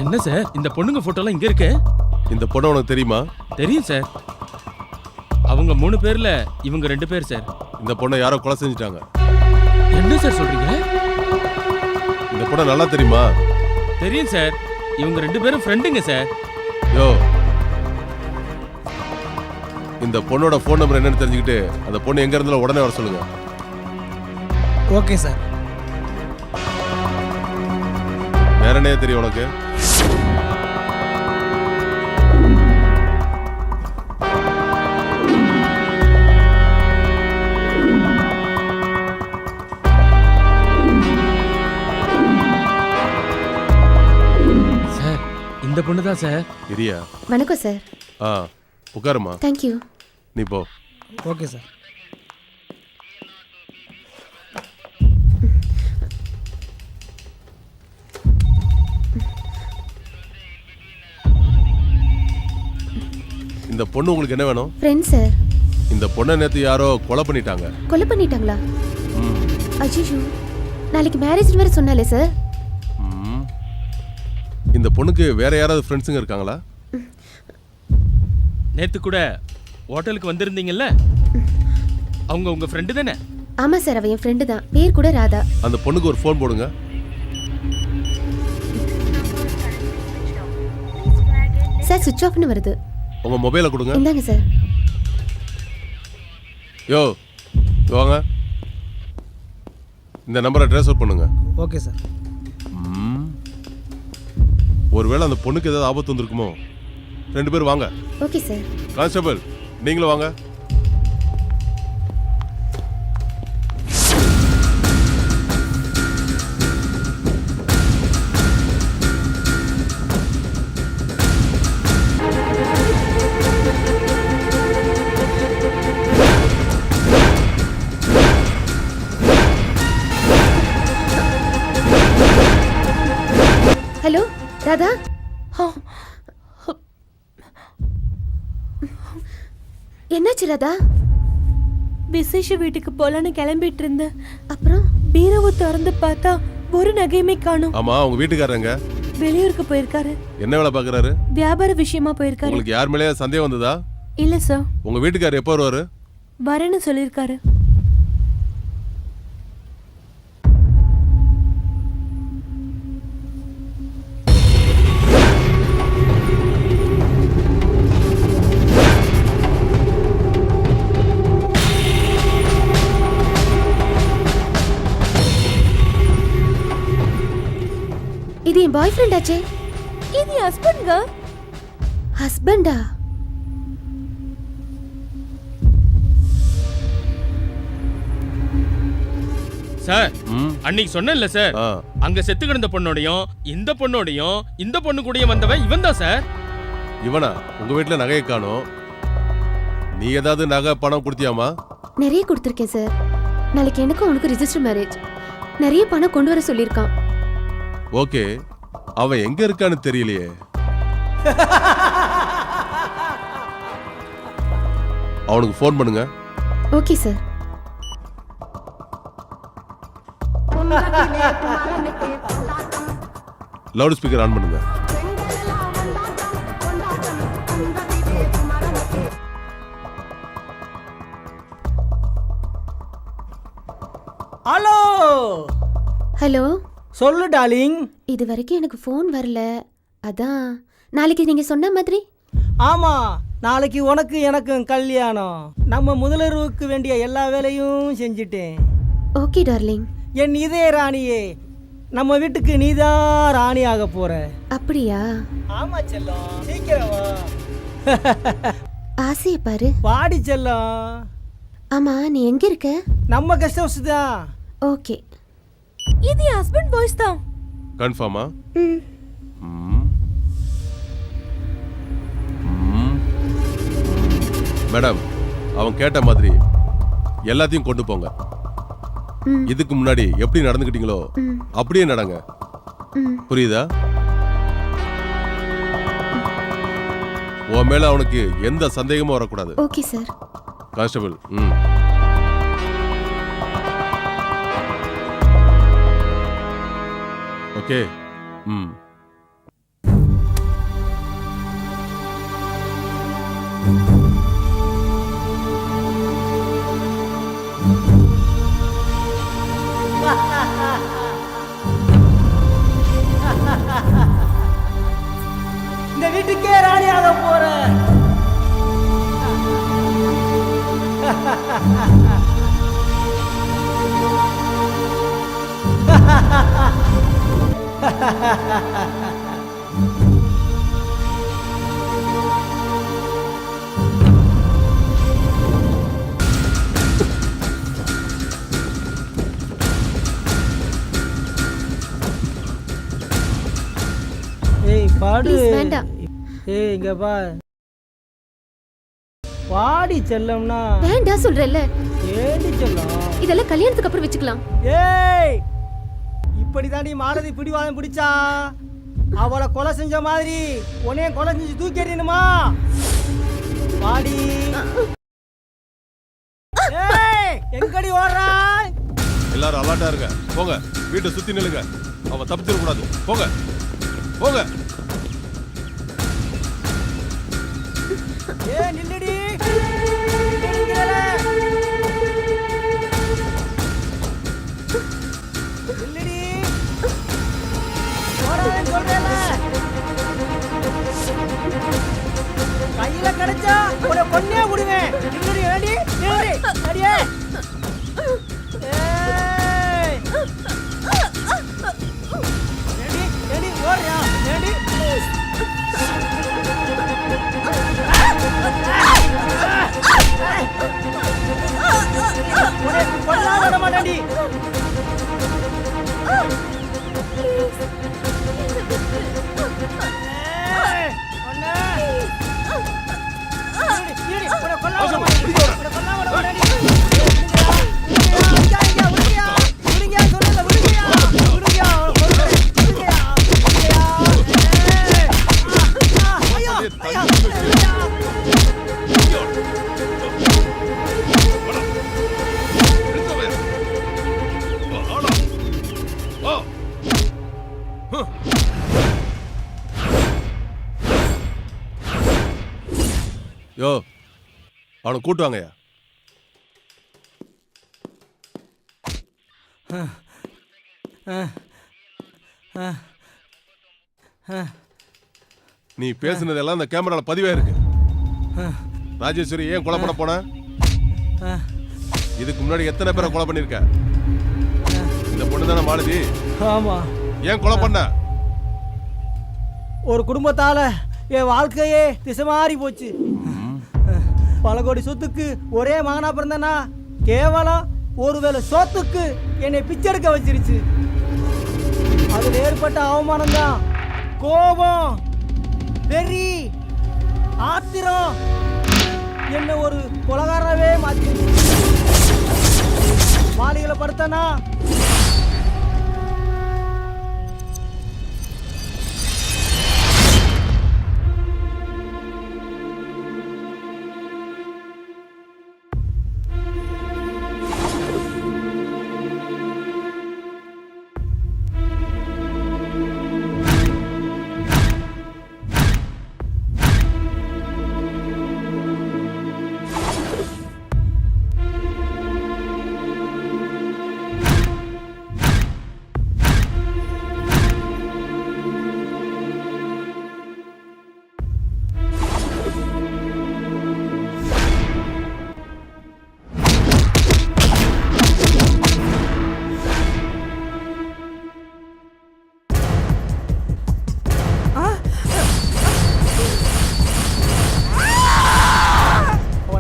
என்ன சார் இந்த பொண்ணுங்க போட்டோலாம் இங்க இருக்கு? இந்த பொண்ணு உனக்கு தெரியுமா? தெரியும் சார். அவங்க 3 பேர்ல இவங்க 2 பேர் சார். இந்த பொண்ணை யாரோ கொலை செஞ்சுட்டாங்க. என்ன சார் சொல்றீங்க? இந்த பொண்ணை நல்லா தெரியுமா? தெரியும் சார். இவங்க 2 பேரும் ஃப்ரெண்டுங்க சார். யோ இந்த பொண்ணோட ஃபோன் நம்பர் என்னன்னு தெரிஞ்சுக்கிட்டு அந்த பொண்ணு எங்க இருந்தாலும் உடனே வர சொல்லுங்க. Okay sir. வேற என்ன தெரியும் உனக்கு? இந்த பொண்ணு தான் சார். இரியா. வணக்கம் சார். உட்காருமா. Thank you. நீ போ. Okay sir. இந்த பொண்ணு உங்களுக்கு என்ன வேணும்? Friend sir. இந்த பொண்ணை நேத்து யாரோ கொலை பண்ணிட்டாங்க. கொலை பண்ணிட்டாங்களா? அஜிஜு நாளைக்கு மேரேஜ் வேற சொன்னாலே சார். இந்த பொண்ணுக்கு வேற யாராவது ஃப்ரெண்ட்ஸுங்க இருக்காங்களா? நேத்து கூட ஹோட்டலுக்கு வந்திருந்தீங்கல்ல, அவங்க உங்க ஃப்ரெண்டு தானே? ஆமா சார், அவ என் ஃப்ரெண்டு தான். பேர் கூட ராதா. அந்த பொண்ணுக்கு ஒரு ஃபோன் போடுங்க. சார் சுவிட்ச் ஆஃப்னு வருது. உங்க மொபைலை கொடுங்க. இந்தாங்க சார். யோ வாங்க, இந்த நம்பரை ட்ரான்ஸ்ஃபர் பண்ணுங்க. Okay sir. ஒருவேளை அந்த பொண்ணுக்கு ஏதாவது ஆபத்து வந்திருக்குமோ? 2 பேர் வாங்க. Okay sir. கான்ஸ்டபிள் நீங்களும் வாங்க. ஹலோ ராதா. என்னாச்சு ராதா? விசேஷ வீட்டுக்கு போலான்னு கிளம்பிட்டு இருந்தேன். அப்புறம் பீரவு திறந்து பார்த்தா ஒரு நகையுமே காணும். ஆமா, உங்க வீட்டுக்காரங்க வெளியூருக்கு போயிருக்காரு. என்ன வேலை பாக்குறாரு? வியாபார விஷயமா போயிருக்காரு. உங்களுக்கு யார் மேலேயே சந்தேகம் வந்ததா? இல்ல சார். உங்க வீட்டுக்காரர் எப்போ வருவாரு? வரேன்னு சொல்லியிருக்காரு. இது என் பாய் ஃப்ரெண்ட் ஆச்சே. இது ஹஸ்பண்ட்ங்க. ஹஸ்பண்டா? சார், அன்னைக்கு சொன்னேன்ல சார், ஆ. அங்க செத்து கிடந்த பொண்ணோடையும் இந்த பொண்ணோடையும் இந்த பொண்ணு கூடயும் வந்தவன் இவன் தான் சார். இவனா? உங்க வீட்டுல நகையை காணோம். நீ ஏதாவது நகை பணம் கொடுத்தியாமா? நிறைய கொடுத்துருக்கேன் சார். நாளைக்கு எனக்கும் அவனுக்கு ரிஜிஸ்டர் மேரேஜ். நிறைய பணம் கொண்டு வர சொல்லியிருக்கான். ஓகே, அவன் எங்க இருக்கான்னு தெரியலையே. அவனுக்கு ஃபோன் பண்ணுங்க. Okay sir. Loud speaker on பண்ணுங்க. ஹலோ. ஹலோ. சொல்லு டார்லிங். இது வரைக்கும் எனக்கு ஃபோன் வரல. அதான் நாளைக்கு நீங்க சொன்ன மாதிரி. ஆமா, நாளைக்கு உனக்கு எனக்கும் கல்யாணம். நம்ம முதலிரவுக்கு வேண்டிய எல்லா வேலையும் செஞ்சிட்டேன். Okay darling. என் இதே ராணியே, நம்ம வீட்டுக்கு நீதான் ராணி ஆக போற. அப்படியா? ஆமா செல்லம், சீக்கிரம் வா. ஆசைய பாரு. வாடி செல்லம். ஆமா, நீ எங்க இருக்க? நம்ம கெஸ்ட் ஹவுஸ் தான். ஓகே. இது என் ஹஸ்பண்ட் வாய்ஸ் தான். கன்ஃபார்மா? மேடம், அவன் கேட்ட மாதிரி எல்லாத்தையும் கொண்டு போங்க. இதுக்கு முன்னாடி எப்படி நடந்துக்கிட்டீங்களோ அப்படியே நடங்க. புரியுதா? உன் மேல அவனுக்கு எந்த சந்தேகமும் வரக்கூடாது. Okay sir. கான்ஸ்டபிள். ஓகே. இந்த வீட்டுக்கே ராணி ஆக போற. ஏய் பாடு. Please, வேண்டாம். ஏய் இங்க பா. பாடி செல்லம்னா. வேண்டாம் சொல்றேல்ல. ஏடி செல்லம். இதெல்லாம் கல்யாணத்துக்கு அப்புறம் வெச்சுக்கலாம். ஏய், இப்படிதான் நீ மாலதி பிடிவாதம் பிடிச்சா அவளை கொலை செஞ்ச மாதிரி உன்னைய கொலை செஞ்சு தூக்கி எறியணுமா? பாடி. ஏய், எங்கடி ஓடுறா? எல்லாரும் அலர்ட்டா இருங்க. போங்க, வீட்டை சுத்தி நில்லுங்க. அவன் தப்பிச்சிட கூடாது. போங்க போங்க. ஏ நில்லுடி நில்லுடிங்கல நில்லுடி போறேன்னு சொல்றேன்ல கையில கிடைச்சா உன்னை கொன்னே விடுவேன் நில்லுடி ஏடி நில்லுடி அடியே ஏய் ஏடி ஏடி ஓடுறியா ஏடி உன்னை கொல்லாம விட மாட்டேன்டி ஏய் ஒண்ணே இருடி உன்னை கொல்லாம விட மாட்டேன்டி உன்னை கொல்லாம விட மாட்டேன்டி விடுங்கயா சொல்லல விடுங்கயா விடுங்கயா ஐயோ ஐயோ யோ அவனை கூட்டு வாங்கய்யா. நீ பேசுனதெல்லாம் அந்த கேமரால பதிவே இருக்கு. ராஜேஸ்வரி ஏன் கொலை பண்ண போன? இதுக்கு முன்னாடி எத்தனை பேரை கொலை பண்ணிருக்க? இந்த பொண்ணு தானே மாலதி? ஆமா. ஏன் கொலை பண்ண? ஒரு குடும்பத்தால என் வாழ்க்கையே திசை மாறி போச்சு. பல கோடி சொத்துக்கு ஒரே மகனா பிறந்தனா கேவலம் ஒருவேளை சொத்துக்கு என்னை பிச்செடுக்க வச்சிருச்சு. அதுல ஏற்பட்ட அவமானம் தான் கோபம், வெறி, ஆத்திரம் என்ன ஒரு கொலகாரவே மாத்திருச்சு. மாளிகளை படுத்தனா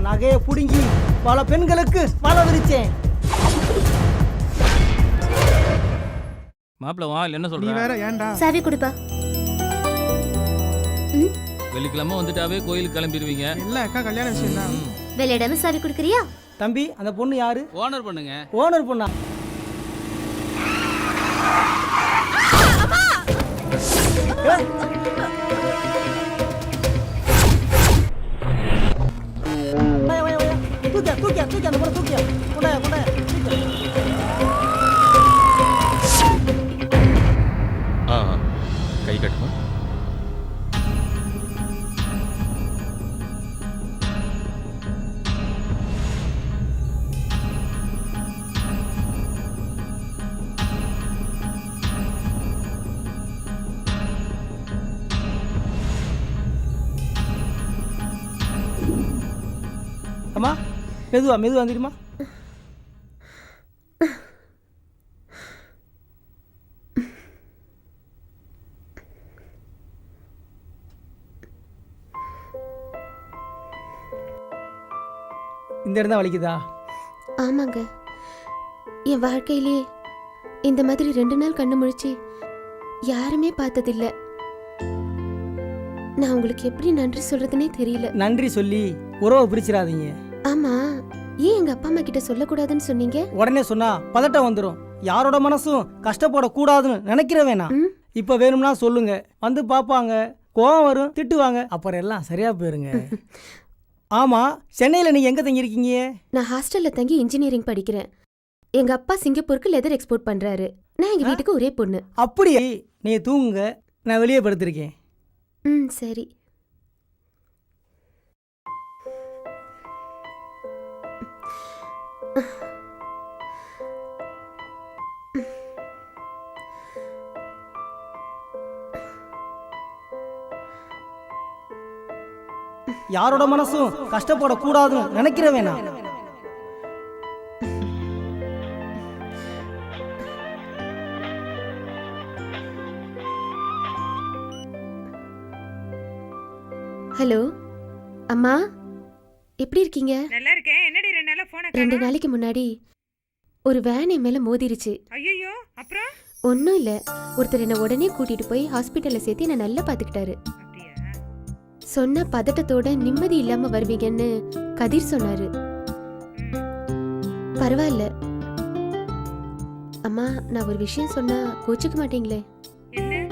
நகையை புடுங்கி பல பெண்களுக்கு வள விரிச்சேன். மாப்பிள்ள வா என்ன நீ சொல்ற? வேற ஏன்டா? சாவி கொடுப்பா. வெள்ளிக்கிழமை வந்துட்டாவே கோயிலுக்கு கிளம்பிடுவீங்க. இல்ல அக்கா கல்யாண விஷயம் தான். விளையாடாம சாவி கொடுக்குறியா? தம்பி அந்த பொண்ணு யாரு? ஓனர் பண்ணுங்க. ஓனர் பொண்ணா? தூக்கியா தூக்கியா அந்த பொண்ணு தூக்கியா கொண்டாயா கொண்டாயா. கை கட்டுமா? அம்மா மெதுவா மெதுவா வந்துடுமா. இந்த இடம் தான் வலிக்குதா? ஆமாங்க, என் வாழ்க்கையிலே இந்த மாதிரி 2 நாள் கண்ணு முழிச்சு யாருமே பார்த்ததில்ல. நான் உங்களுக்கு எப்படி நன்றி சொல்றதுனே தெரியல. நன்றி சொல்லி உறவை பிரிச்சிடாதீங்க. ஆமா, ஏன் எங்க அப்பா அம்மா கிட்ட சொல்லக்கூடாதுன்னு சொன்னீங்க? உடனே சொன்னா பதட்டம் வந்துடும். யாரோட மனசும் கஷ்டப்படக்கூடாதுன்னு நினைக்கிற வேணாம். இப்ப வேணும்னா சொல்லுங்க, வந்து பாப்பாங்க, கோவம் வரும், திட்டுவாங்க, அப்புறம் எல்லாம் சரியா போயிருங்க. ஆமா, சென்னையில நீங்க எங்க தங்கி இருக்கீங்க? நான் ஹாஸ்டல்ல தங்கி இன்ஜினியரிங் படிக்கிறேன். எங்க அப்பா சிங்கப்பூருக்கு லெதர் எக்ஸ்போர்ட் பண்றாரு. நான் எங்க வீட்டுக்கு ஒரே பொண்ணு. அப்படியே நீ தூங்குங்க, நான் வெளியே படுத்திருக்கேன். சரி. யாரோட மனசும் கஷ்டப்படக்கூடாதுன்னு நினைக்கிறவேன் நான். ஹலோ அம்மா, எப்படி இருக்கீங்க? நல்லா இருக்கேன். என்னடி 2 நாளா போன 2 நாளைக்கு முன்னாடி ஒரு வேன் என் மேல மோதிருச்சு. ஐயோ, அப்புறம்? ஒன்றும் இல்லை, ஒருத்தர் என்னை உடனே கூட்டிட்டு போய் ஹாஸ்பிட்டலில் சேர்த்து என்னை நல்லா பார்த்துக்கிட்டாரு. அப்படியா? சொன்ன பதட்டத்தோட நிம்மதி இல்லாம வருவீங்கன்னு கதிர் சொன்னாரு. பரவாயில்ல அம்மா, நான் ஒரு விஷயம் சொன்னா கோச்சுக்க மாட்டீங்களே? என்ன?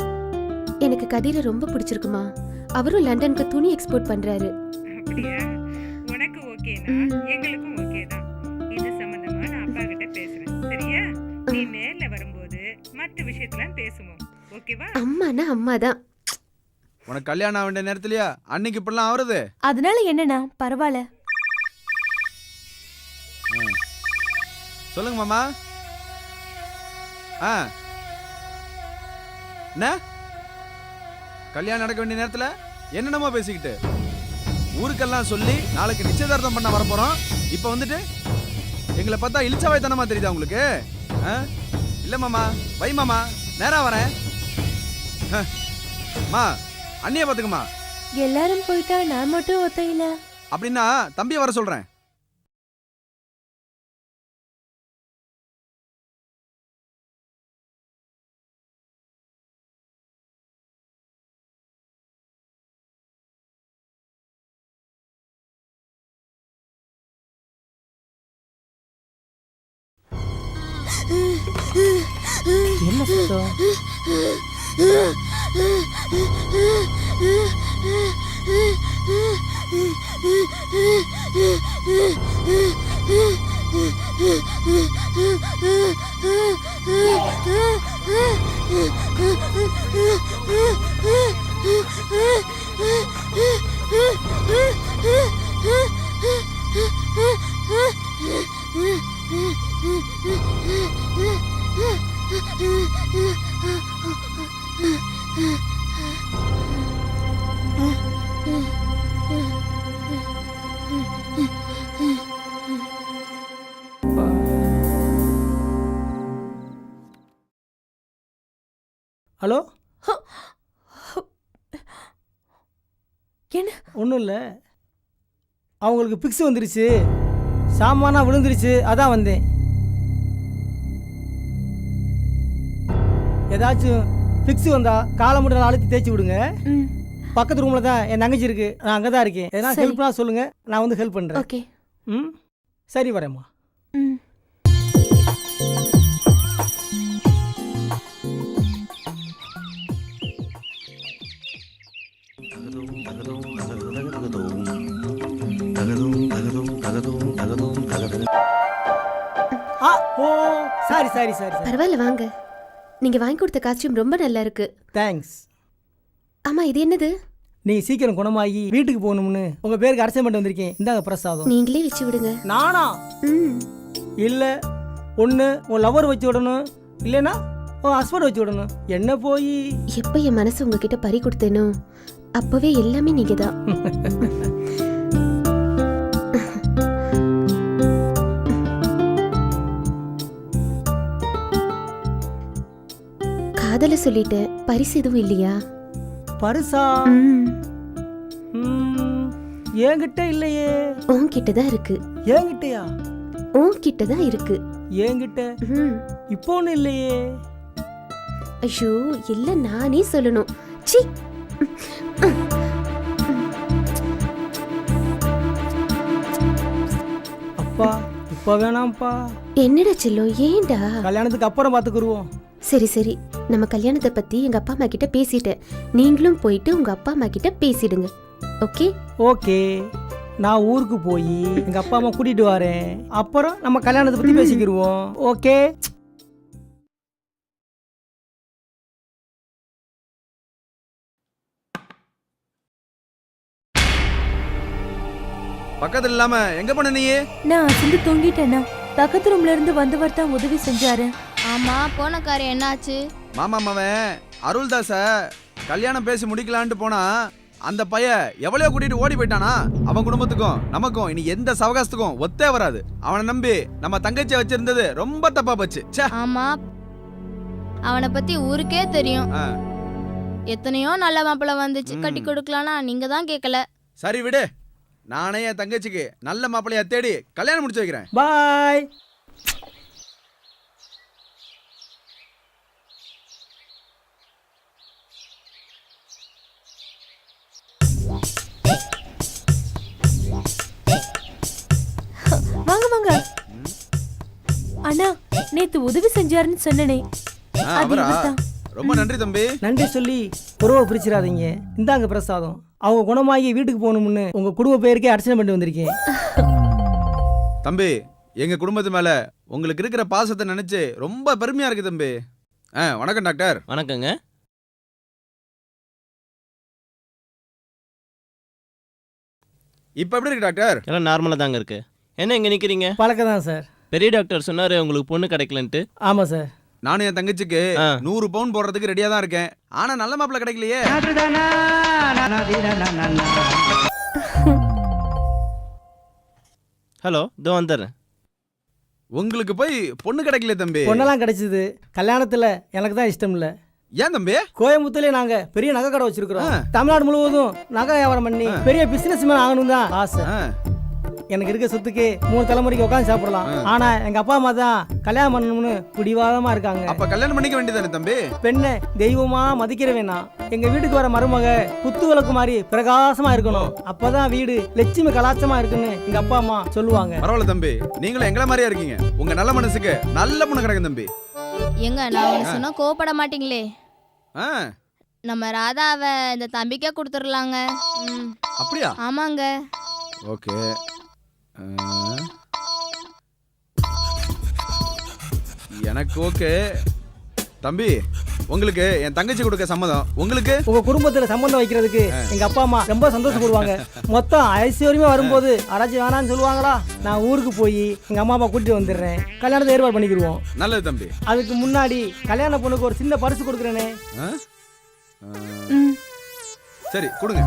எனக்கு கதிரை ரொம்ப பிடிச்சிருக்குமா. அவரும் லண்டனுக்கு துணி எக்ஸ்போர்ட் பண்றாரு. அப்படியா? உனக்கு ஓகேனா எங்களுக்கும் ஓகே தான். இது சம்பந்தமா நான் அப்பா கிட்ட பேசுறேன். சரியா? நீ நேர்ல வரும்போது மற்ற விஷயத்தெல்லாம் பேசுவோம். ஓகேவா? அம்மானா அம்மா தான். உனக்கு கல்யாணம் ஆக வேண்டிய நேரத்துலயா அன்னைக்கு இப்படிலாம் ஆகுறது? அதனால என்னண்ணா, பரவாயில்ல. சொல்லுங்க மாமா. என்ன கல்யாணம் நடக்க வேண்டிய நேரத்துல என்னென்னமோ பேசிக்கிட்டு ஊருக்கெல்லாம் சொல்லி நாளைக்கு நிச்சயதார்த்தம் பண்ண வரப்போறோம். இப்ப வந்துட்டு எங்களை பார்த்தா இழிச்சவாய்த்தனமா தெரியுதா உங்களுக்கு? இல்ல மாமா, வை மாமா, நேரா வரேன். மா, அண்ணிய பாத்துக்குமா. எல்லாரும் போயிட்டா நான் மட்டும் ஒத்தையில. அப்படின்னா தம்பியை வர சொல்றேன். என்ன சத்தம்? ஹலோ, என்ன? ஒன்றும் இல்லை, அவங்களுக்கு பிக்ஸ் வந்துருச்சு, சாமானா விழுந்துருச்சு, அதான் வந்தேன். ஏதாச்சும் பிக்ஸ் வந்தா காலை மட்டும் அழுத்தி தேய்ச்சி விடுங்க. பக்கத்து ரூமில் தான் என் தங்கச்சி இருக்கு, நான் அங்கே தான் இருக்கேன். எதனா ஹெல்ப்னா சொல்லுங்க, நான் வந்து ஹெல்ப் பண்ணுறேன். ஓகே. ம், சரி, வரேம்மா. Sorry sorry sorry. பரவாயில்ல, வாங்க. நீங்க வாங்கி கொடுத்த காஸ்டியூம் ரொம்ப நல்லா இருக்கு. தேங்க்ஸ். ஆமா, இது என்னது? நீ சீக்கிரம் குணமாகி வீட்டுக்கு போகணும்னு உங்க பேருக்கு அரசு பண்ணிட்டு வந்திருக்கேன். இந்தாங்க பிரசாதம். நீங்களே வச்சு விடுங்க. நானா? இல்ல, ஒண்ணு உன் லவர் வச்சு விடணும், இல்லைன்னா உன் ஹஸ்பண்ட் வச்சு விடணும். என்ன போய் எப்ப என் மனசு உங்ககிட்ட பறி கொடுத்தேனோ அப்பவே எல்லாமே நீங்க தான். காதல சொல்லிட்டேன், பரிசு எதுவும் இல்லையா? பரிசா? என்கிட்ட இல்லையே. உன்கிட்ட தான் இருக்கு. என்கிட்டயா? உன்கிட்ட தான் இருக்கு. என்கிட்ட இப்போ ஒன்றும் இல்லையே. ஐயோ, இல்ல, நானே சொல்லணும். சி, அப்பா இப்ப வேணாம்ப்பா. என்னடா செல்லம், ஏன்டா? கல்யாணத்துக்கு அப்புறம் பாத்துக்குருவோம். சரி சரி, நம்ம கல்யாணத்தை பத்தி எங்க அப்பா அம்மா கிட்ட பேசிட்டேன். நீங்களும் போயிட்டு உங்க அப்பா அம்மா கிட்ட பேசிடுங்க. ஓகே? ஓகே, நான் ஊருக்கு போய் எங்க அப்பா அம்மா கூட்டிட்டு வரேன். அப்புறம் நம்ம கல்யாணத்தை பத்தி பேசிக்கிருவோம். ஓகே? பக்கத்துல இல்லாம எங்க போன நீ? நான் அசந்து தூங்கிட்டேன்னா. பக்கத்து ரூம்ல இருந்து வந்தவர் தான் உதவி செஞ்சாரு. ஆமா, போன காரியம் என்னாச்சு? மாமா மவன் அருள்தாச கல்யாணம் பேசி முடிக்கலான்ட்டு போனா அந்த பையன் எவ்வளவு கூட்டிட்டு ஓடி போயிட்டானா. அவன் குடும்பத்துக்கும் நமக்கும் இனி எந்த சவகாசத்துக்கும் ஒத்தே வராது. அவனை நம்பி நம்ம தங்கச்சியை வச்சிருந்தது ரொம்ப தப்பா போச்சு. ச்சே. ஆமா, அவனை பத்தி ஊருக்கே தெரியும். எத்தனையோ நல்ல மாப்பிள்ளை வந்துச்சு, கட்டி கொடுக்கலாம்னா நீங்க தான் கேட்கல. சரி விடு, நானே என் தங்கச்சிக்கு நல்ல மாப்பிள்ளைய தேடி கல்யாணம் முடிச்சு வைக்கிறேன். பாய். வாங்க வாங்க. அண்ணா, நேத்து உதவி செஞ்சாருன்னு சொன்னனே, அது அவரா? இவர்தான். ரொம்ப நன்றி தம்பி. நன்றி சொல்லி உறவை பிரிச்சிடாதீங்க. இந்தாங்க பிரசாதம். அவங்க குணமாகி வீட்டுக்கு போகணும்னு உங்க குடும்ப பேருக்கே அர்ச்சனை பண்ணி வந்திருக்கேன். தம்பி, எங்க குடும்பத்து மேல உங்களுக்கு இருக்கிற பாசத்தை நினைச்சு ரொம்ப பெருமையா இருக்கு தம்பி. வணக்கம் டாக்டர். வணக்கங்க. இப்ப எப்படி இருக்கு டாக்டர்? எல்லாம் நார்மலாக தாங்க இருக்கு. என்ன இங்கே நிற்கிறீங்க? பழக்கம் தான் சார். பெரிய டாக்டர் சொன்னார் உங்களுக்கு பொண்ணு கிடைக்கலன்ட்டு. ஆமாம் சார். நானும் என் தங்கச்சிக்கு 100 பவுன் போடுறதுக்கு ரெடியா தான் இருக்கேன். ஆனா நல்ல மாப்பிள்ளை கிடைக்கலையே. ஹலோ, இதோ வந்துடுறேன். உங்களுக்கு போய் பொண்ணு கிடைக்கல தம்பி. பொண்ணெல்லாம் கிடைச்சது. கல்யாணத்தில் எனக்கு தான் இஷ்டம் இல்லை. ஏன் தம்பி? கோயம்புத்தூர்ல நாங்க பெரிய நகை கடை வச்சிருக்கிறோம். தமிழ்நாடு முழுவதும் நகை வியாபாரம் பண்ணி பெரிய பிசினஸ் மேன் ஆகணும் தான் ஆசை. எனக்கு இருக்க சொத்துக்கு 3 தலைமுறைக்கு உட்காந்து சாப்பிடலாம். ஆனா எங்க அப்பா அம்மா தான் கல்யாணம் பண்ணணும்னு பிடிவாதமா இருக்காங்க. அப்ப கல்யாணம் பண்ணிக்க வேண்டியதானே தம்பி? பெண்ணை தெய்வமா மதிக்கிற வேணாம். எங்க வீட்டுக்கு வர மருமக குத்து விளக்கு மாதிரி பிரகாசமா இருக்கணும். அப்பதான் வீடு லட்சுமி கலாச்சமா இருக்குன்னு எங்க அப்பா அம்மா சொல்லுவாங்க. பரவாயில்ல தம்பி, நீங்களும் எங்களை மாதிரியா இருக்கீங்க. உங்க நல்ல மனசுக்கு நல்ல பொண்ணு கிடைக்கும் தம்பி. எங்க நான் ஒண்ணு சொன்னா கோவப்பட மாட்டீங்களே? நம்ம ராதாவை இந்த தம்பிக்கே கொடுத்துடலாங்க. அப்படியா? ஆமாங்க. ஓகே. எனக்கு ஓகே தம்பி. உங்களுக்கு என் தங்கச்சி கொடுக்க சம்மதம். உங்களுக்கு உங்க குடும்பத்துல சம்பந்தம் வைக்கிறதுக்கு எங்க அப்பா அம்மா ரொம்ப சந்தோஷப்படுவாங்க. மொத்தம் ஐஸ்வர்யமே வரும்போது அராஜி வேணான்னு சொல்லுவாங்களா? நான் ஊருக்கு போய் எங்க அம்மா அப்பா கூட்டிட்டு வந்துடுறேன். கல்யாணத்தை ஏற்பாடு பண்ணிக்கிடுவோம். நல்லது தம்பி. அதுக்கு முன்னாடி கல்யாண பொண்ணுக்கு ஒரு சின்ன பரிசு கொடுக்குறேனே. சரி கொடுங்க.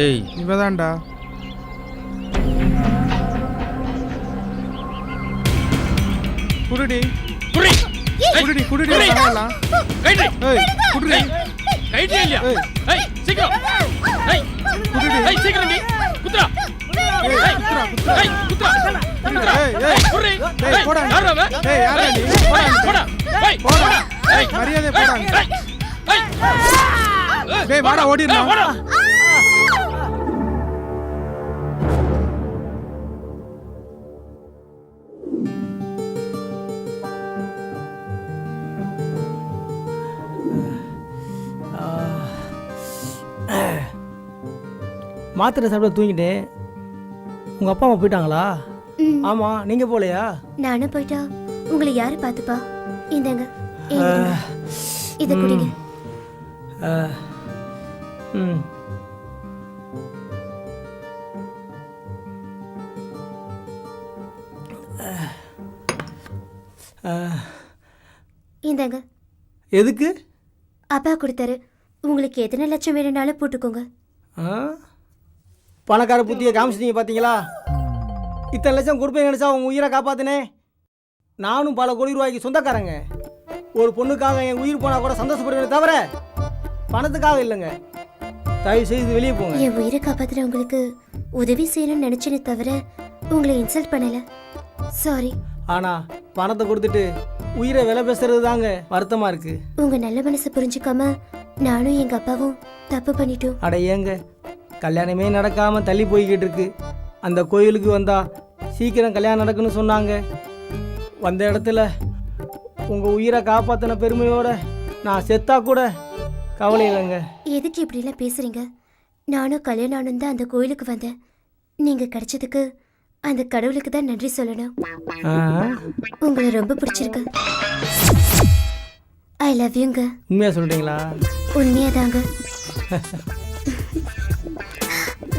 டேய், இவதான்டா. குடுடி குடி குடுடி குடுடி வரலாம். கைடி ஏய் குடுடி. கைடி இல்லையா? ஏய் சீக்கிரம். ஏய் குடுடி. ஏய் சீக்கிரம் நீ குத்ரா. ஏய் குத்ரா குத்ரா. ஏய் குத்ரா. குத்ரா. ஏய் ஏய் குடி. ஏய் போடா. யாரவே? ஏய் யாரே நீ? போடா. ஏய் போடா. ஏய் மரியாதை போடா. ஏய் டேய் வாடா ஓடிடலாம். போடா. மாத்திரை சாப்பிட தூங்கிட்டேன். உங்க அப்பா அம்மா போயிட்டாங்களா? ஆமா, நீங்க போலையா? நானும் போயிட்டா உங்களை யாரு பாத்துப்பா? இந்தங்க இத குடிங்க. இந்தங்க. எதுக்கு? அப்பா கொடுத்தாரு. உங்களுக்கு எத்தனை லட்சம் வேணும்னாலும் போட்டுக்கோங்க. பணக்கார புத்தியை காமிச்சிட்டீங்க பார்த்தீங்களா? இத்தனை லட்சம் கொடுப்பேன் நினைச்சா உங்க உயிரை காப்பாத்தினே. நானும் பல கோடி ரூபாய்க்கு சொந்தக்காரங்க. ஒரு பொண்ணுக்காக என் உயிர் போனா கூட சந்தோஷப்படுவேன் தவிர பணத்துக்காக இல்லைங்க. தயவு செய்து வெளியே போங்க. என் உயிரை காப்பாத்துற உங்களுக்கு உதவி செய்யணும்னு நினைச்சேனே தவிர உங்களை இன்சல்ட் பண்ணல. சாரி. ஆனா பணத்தை கொடுத்துட்டு உயிரை விலை பேசுறது தாங்க வருத்தமா இருக்கு. உங்க நல்ல மனசை புரிஞ்சுக்காம நானும் எங்க அப்பாவும் தப்பு பண்ணிட்டோம். அட ஏங்க, கல்யாணமே நடக்காம தள்ளி போய்கிட்டு இருக்கு. அந்த கோயிலுக்கு வந்தா சீக்கிரம் கல்யாணம் நடக்குன்னு சொன்னாங்க. வந்த இடத்துல உங்கள் உயிரை காப்பாற்றின பெருமையோட நான் செத்தா கூட கவலை இல்லைங்க. எதுக்கு இப்படிலாம் பேசுறீங்க? நானும் கல்யாணம் ஆனு தான் அந்த கோயிலுக்கு வந்தேன். நீங்க கிடைச்சதுக்கு அந்த கடவுளுக்கு தான் நன்றி சொல்லணும். உங்களை ரொம்ப பிடிச்சிருக்கு. ஐ லவ் யூங்க. உண்மையாக சொல்கிறீங்களா? உண்மையாதாங்க.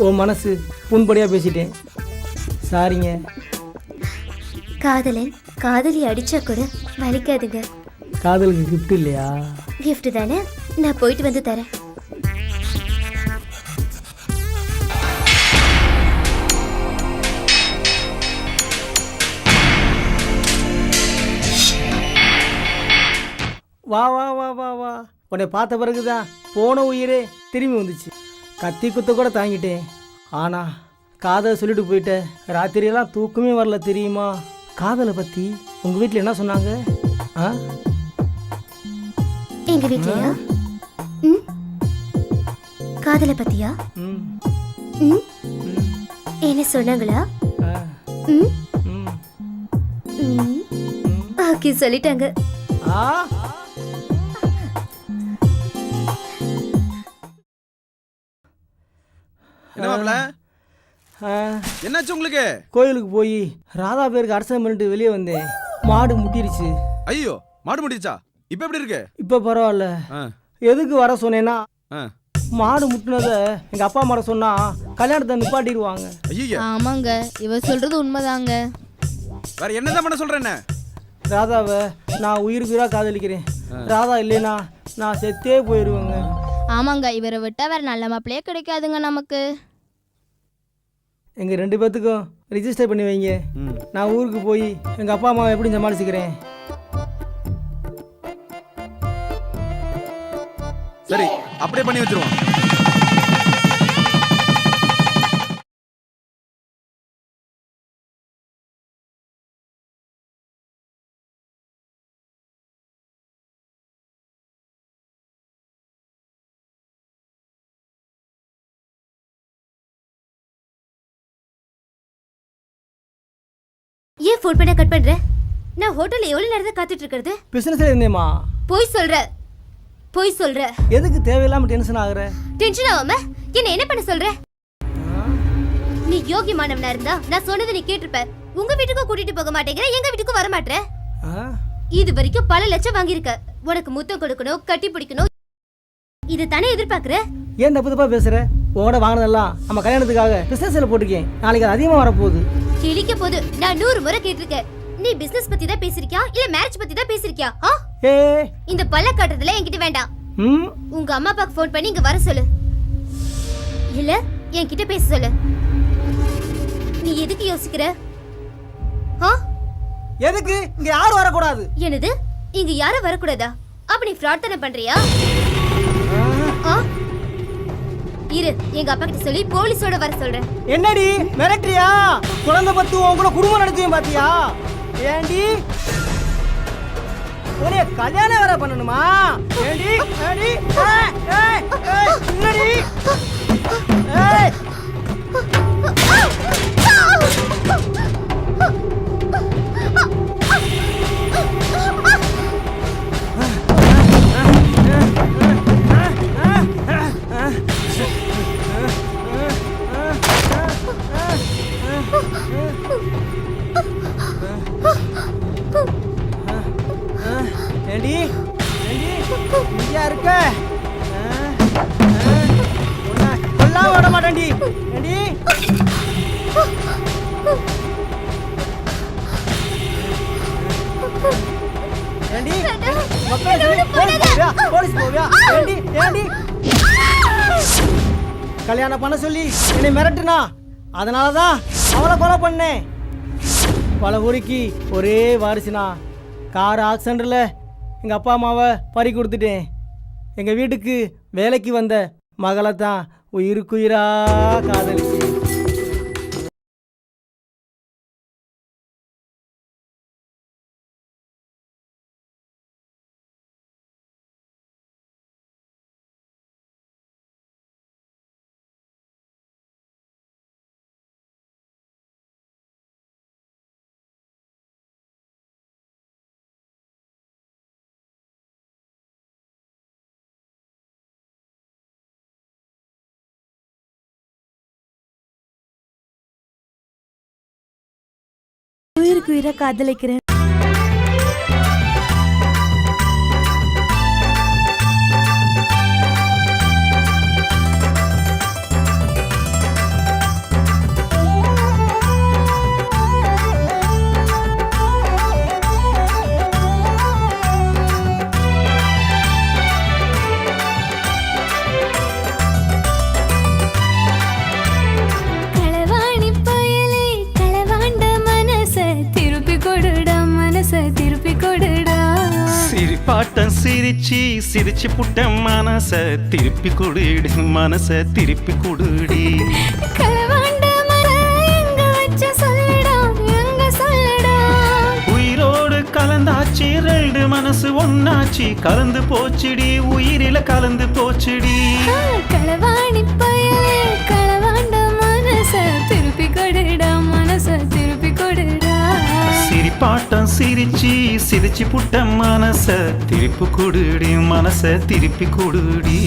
ஓ மனசு புண்படியாக பேசிட்டேன், சாரிங்க. காதலன் காதலி அடிச்சா கூட வலிக்காதுங்க. காதலுக்கு கிஃப்ட் இல்லையா? கிஃப்ட் தானே, நான் போயிட்டு வந்து தரேன். வா வா வா வா வா. உன்னை பார்த்த பிறகுதான் போன உயிரே திரும்பி வந்துச்சு. கத்தி குத்த கூட தாங்கிட்டேன். ஆனால் காதலை சொல்லிட்டு போயிட்டேன். ராத்திரியெல்லாம் தூக்கமே வரல தெரியுமா? காதலை பற்றி உங்கள் வீட்டில் என்ன சொன்னாங்க? எங்க வீட்லயா? காதலை பத்தியா? என்ன சொன்னாங்களா? ஓகே சொல்லிட்டாங்க. என்னாச்சு உங்களுக்கு? கோயிலுக்கு போய் ராதா பேருக்கு அர்ச்சனை பண்ணிட்டு வெளியே வந்தேன். மாடு முட்டிருச்சு. ஐயோ, மாடு முட்டிருச்சா? இப்போ எப்படி இருக்கு? இப்போ பரவாயில்ல. எதுக்கு வர சொன்னேன்னா, மாடு முட்டினதை எங்க அப்பா அம்மா சொன்னா கல்யாணத்தை நிப்பாட்டிடுவாங்க. ஆமாங்க, இவ சொல்றது உண்மைதாங்க. வேற என்னதான் பண்ண சொல்றேன்னு? ராதாவை நான் உயிருக்கு உயிராக காதலிக்கிறேன். ராதா இல்லைனா நான் செத்தே போயிடுவேங்க. ஆமாங்க, இவரை விட்டா வேற நல்ல மாப்பிள்ளையே கிடைக்காதுங்க நமக்கு. எங்கள் 2 பேர்த்துக்கும் ரிஜிஸ்டர் பண்ணி வைங்க. நான் ஊருக்கு போய் எங்கள் அப்பா அம்மாவை எப்படி சமாளிச்சுக்கிறேன். சரி, அப்படியே பண்ணி வச்சிருவோம். ஏன் ஃபோன் பண்ண கட் பண்ற? நான் ஹோட்டல்ல எவ்வளவு நேரம் காத்துட்டு இருக்கிறது? பிசினஸ்ல இருந்தேமா. போய் சொல்ற. எதுக்கு தேவையில்லாம டென்ஷன் ஆகுற? டென்ஷன் ஆகாம என்ன பண்ண சொல்ற? நீ யோகியமானவனா இருந்தா நான் சொன்னதை நீ கேட்டிருப்ப. உங்க வீட்டுக்கு கூட்டிட்டு போக மாட்டேங்கிற, எங்க வீட்டுக்கு வர மாட்டற. இது வரைக்கும் பல லட்சம் வாங்கியிருக்க. உனக்கு முத்தம் கொடுக்கணும், கட்டி பிடிக்கணும், இது தானே எதிர்பார்க்கற? ஏன் தப்பு தப்பா பேசுற? உங்களோட வாங்கினதெல்லாம் நம்ம கல்யாணத்துக்காக பிசினஸ்ல போட்டுக்கேன். நாளைக்கு அது அதிகமா வரப்போகுது. கிளிக்க போது நான் 100 முறை கேட்டிருக்கேன். நீ பிசினஸ் பத்தி தான் பேசிருக்கியா இல்ல மேரேஜ் பத்தி தான் பேசிருக்கியா? இந்த பல்ல காட்டுறதுல என்கிட்ட வேண்டாம். உங்க அம்மா அப்பாக்கு ஃபோன் பண்ணி இங்க வர சொல்லு. இல்ல என்கிட்ட பேச சொல்லு. நீ எதுக்கு யோசிக்கிற? எதுக்கு இங்க யாரும் வரக்கூடாது? என்னது இங்க யாரும் வரக்கூடாதா? அப்ப நீ ஃப்ராட் தானே பண்றியா? இரு, எங்க அப்பா கிட்ட சொல்லி போலீஸோட வர சொல்றேன். என்னடி மிரட்டறியா? குழந்தை பத்து உங்கள குடும்பம் நடத்தியும் பாத்தியா? ஏண்டி ஒரே கல்யாணம் வர பண்ணணுமா? ஏண்டி ஏண்டி என்னடி ஏண்டி இங்கயா இருக்க? கொல்லாம விட மாட்டேன்டி. ஏண்டி ஏண்டி போலீஸ் போவியா? ஏண்டி ஏண்டி கல்யாணம் பண்ண சொல்லி என்னை மிரட்டுனா, அதனாலதான் அவளை கொலை பண்ணேன். பல ஊருக்கு ஒரே வாரிசுனா கார் ஆக்சிடென்ட்ல எங்கள் அப்பா அம்மாவை பறி கொடுத்துட்டேன். எங்கள் வீட்டுக்கு வேலைக்கு வந்த மகளை தான் உயிருக்குயிராக காதலிச்சு உயிருக்கு உயிரை காதலிக்கிறேன். சிரிப்பாட்டம் சிரிச்சு சிரிச்சு புட்ட மனச திருப்பி கொடுடி, மனச திருப்பி கொடுடி. உயிரோடு கலந்தாச்சு ரெண்டு மனசு ஒன்னாச்சு, கலந்து போச்சுடி உயிரில கலந்து போச்சுடி. களவாணி பயலே களவாண்ட மனச திருப்பி கொடுடா, மனச திருப்பி கொடுடா. சிரிப்பாட்டம் சிரிச்சு சிரிச்சு புட்ட மனச திருப்பி கொடுடி, மனச திருப்பி கொடுடி.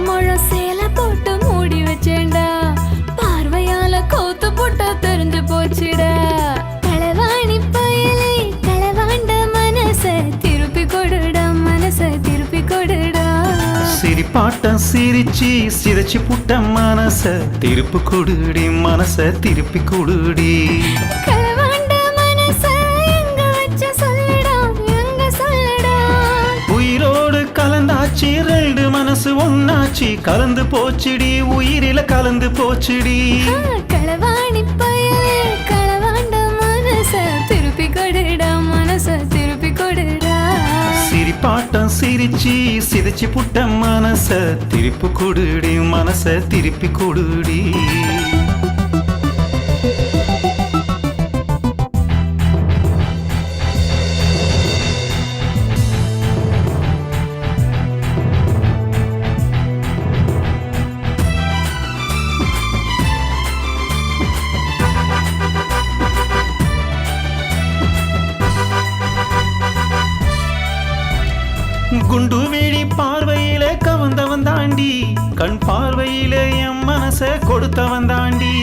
முழம் சேல போட்டு மூடி வச்சேண்டா, பார்வையால கோத்து போட்டா தெரிஞ்சு போச்சுடா. களவாணி பயலே களவாண்ட மனச திருப்பி கொடுடா, மனச திருப்பி கொடுடா. சிரிப்பாட்டம் சிரிச்சு சிரிச்சு புட்ட மனச திருப்பி கொடுடி, மனச திருப்பி கொடுடி. களவாண்ட மனச எங்க வச்ச சொல்லுடா, எங்க சொல்லுடா. உயிரோடு கலந்தாச்சு ரெண்டு மனசு ஒன்னாச்சு, கலந்து போச்சுடி உயிரில கலந்து போச்சுடி. களவாணி பயலே களவாண்ட மனச திருப்பி கொடுடா, மனச திருப்பி கொடுடா. சிரிப்பாட்டம் சிரிச்சு சிரிச்சு புட்ட மனச திருப்பி கொடுடி, மனச திருப்பி கொடுடி. குண்டு விழி பார்வையில கவந்தவன் தாண்டி, கண் பார்வையில என் மனச கொடுத்தவன் தாண்டி.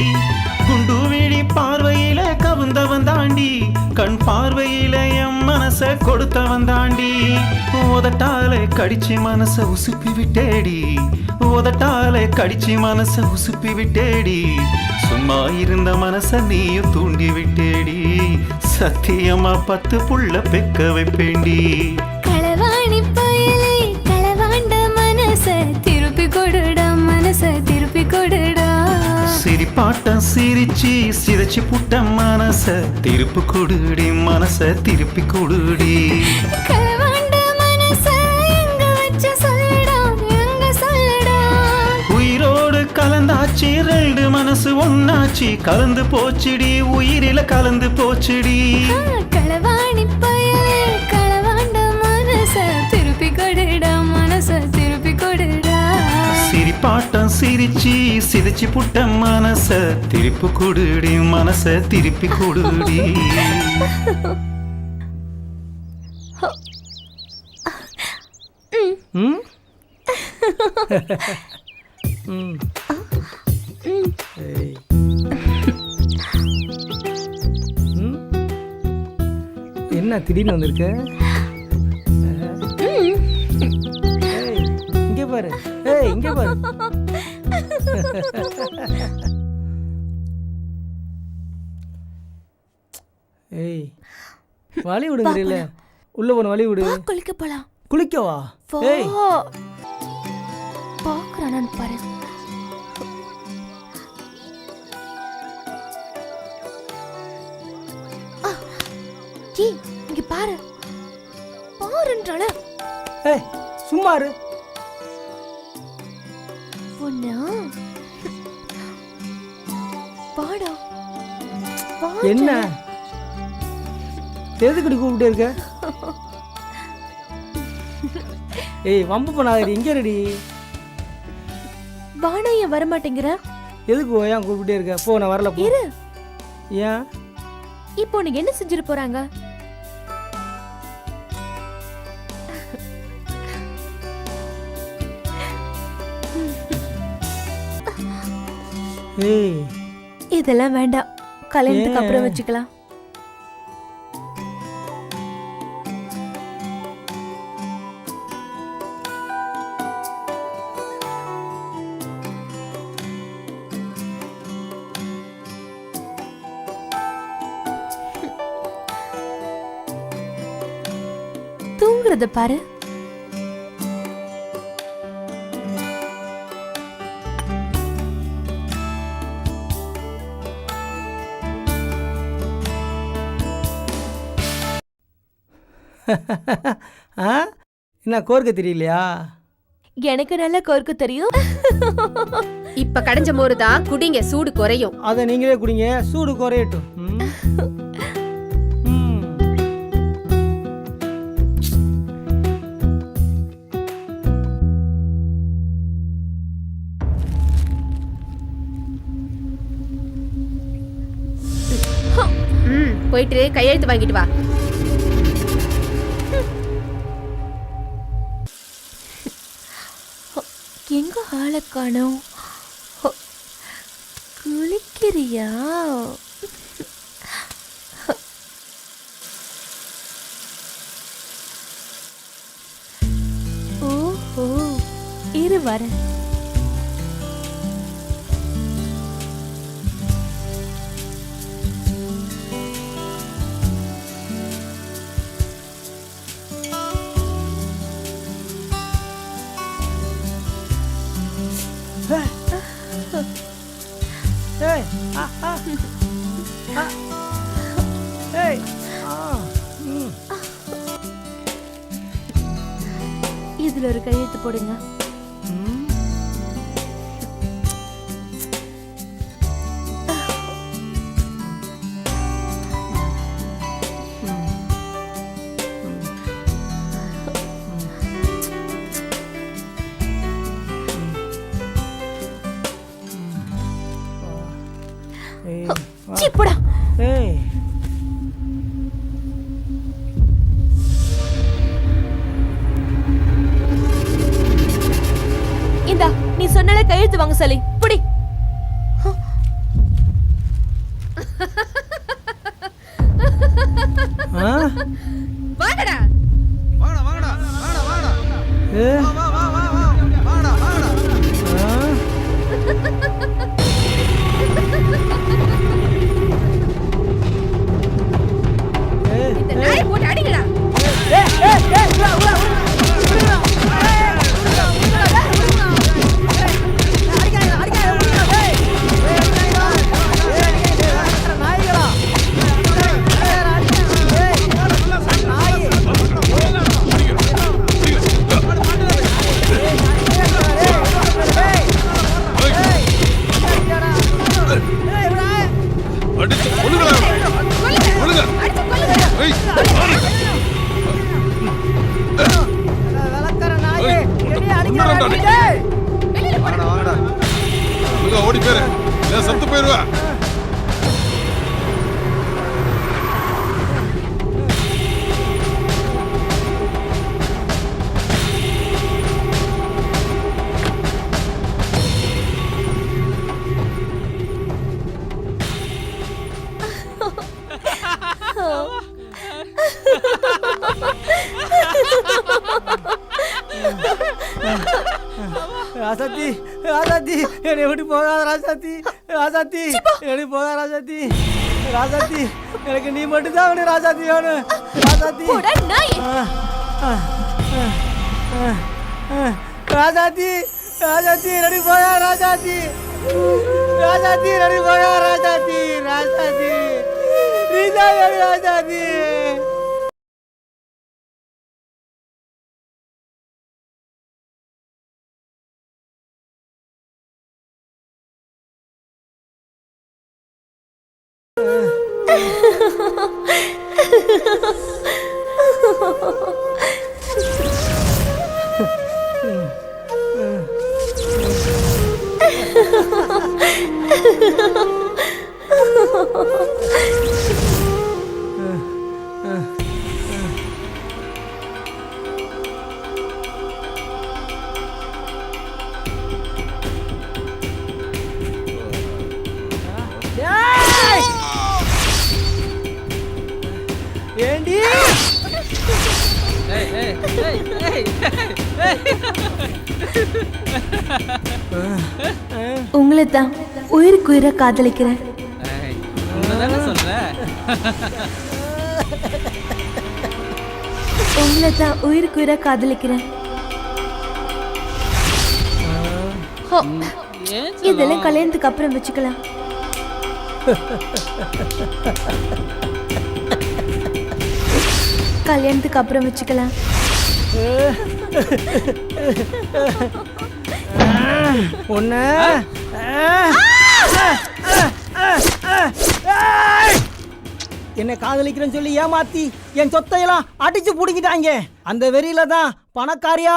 குண்டு விழி பார்வையில கவந்தவன் தாண்டி, கண் பார்வையில என் மனச கொடுத்தவன் தாண்டி. உதட்டால கடிச்சு மனச உசுப்பி விட்டேடி, உதட்டால கடிச்சு மனச உசுப்பி விட்டேடி. சும்மா இருந்த மனச நீயும் தூண்டி விட்டேடி, சத்தியமா 10 புள்ள பெக்க வைப்பேண்டி. களவாணி பயலே களவாண்ட மனச திருப்பி கொடுடா, மனச திருப்பி கொடுடா. சிரிப்பாட்டம் சிரிச்சு சிரிச்சு புட்ட மனச திருப்பி கொடுடி, மனச திருப்பி கொடுடி. களவாண்ட மனச எங்க வச்ச சொல்லுடா, எங்க சொல்லுடா. உயிரோடு கலந்தாச்சு ரெண்டு மனசு ஒன்னாச்சு, கலந்து போச்சுடி உயிரில கலந்து போச்சுடி. களவாணி பயலே களவாண்ட மனச திருப்பி கொடுடா, மனச திருப்பி கொடுடா. சிரிப்பாட்டம் சிரிச்சு சிரிச்சு புட்ட மனச திருப்பி கொடுடி, மனச திருப்பி கொடுடி. என்ன திடீர்னு வந்திருக்க? இங்க பாரு, இங்க பாரு. ஏய், வழி விடுங்கறீல, உள்ள போன வழி விடு. குளிக்க போலாம். குளிக்கவா? ஏய், பாக்குறானு பாரு. ஏய் இங்க பாரு பாருன்றால. ஏய் சும்மா இரு. பொண்ணா பாடா. என்ன எதுக்குடி கூப்பிட்டு இருக்க? ஏய் வம்பு பண்ணாதடி. எங்க ரெடி? வாடா, ஏன் வர மாட்டேங்கிற? எதுக்கு ஏன் கூப்பிட்டே இருக்க? போ, நான் வரல. போ. இரு. ஏன் இப்போ உனக்கு என்ன செஞ்சிட்டு போறாங்க? ஏய் இதெல்லாம் வேண்டாம், கல்யாணத்துக்கு அப்புறம் வச்சுக்கலாம். தூங்குறத பாரு. என்ன கோர்க்க தெரியலையா? எனக்கு நல்லா கோர்க்க தெரியும். இப்ப கடைஞ்ச மோரு தான் குடிங்க, சூடு குறையும். அதை நீங்களே குடிங்க, சூடு குறையட்டும். போயிட்டு கையெழுத்து வாங்கிட்டு வா. எங்க ஆளை காணோம்? குளிக்கிறியா? ஓஹோ, இரு வரேன். இதுல ஒரு கையெழுத்து போடுங்க. போடா. ஏய் இந்தா, நீ சொன்னால கையெழுத்து வாங்க சொல்லி புடி. வாங்கடா வாங்கடா வாங்கடா வாங்கடா வாங்கடா. ஏ வா வா வா வா வாங்கடா வாங்கடா. இந்த நாயை போட்டு அடிங்கடா. ஓடி பேரு சத்து போயிருவா. ராசாத்தி, ராசாத்தி, என்னை விட்டு போகாத ராசாத்தி, ராசாத்தி, என்னை போகாத ராசாத்தி, ராசாத்தி, எனக்கு நீ மட்டும் தான் வேணும் ராசாத்தி, வேணும் ராசாத்தி, ராசாத்தி, ராசாத்தி, ரெடி போயா ராசாத்தி, ராசாத்தி, ரெடி போயா ராசாத்தி, ராசாத்தி, நீ தான் ராசாத்தி. ஏண்டி உங்களை தான் உயிருக்கு உயிரை காதலிக்கிறேன். உங்களை தான் உயிருக்கு உயிரை காதலிக்கிறேன். ஹோ, இதெல்லாம் கல்யாணத்துக்கு அப்புறம் வச்சுக்கலாம். கல்யாணத்துக்கு அப்புறம் வச்சுக்கலாம். ஒண்ணு என்னை காதலிக்கிறேன்னு சொல்லி ஏமாத்தி என் சொத்தையெல்லாம் அடிச்சு புடிக்கிட்டாங்க. அந்த வெறியில தான் பணக்காரியா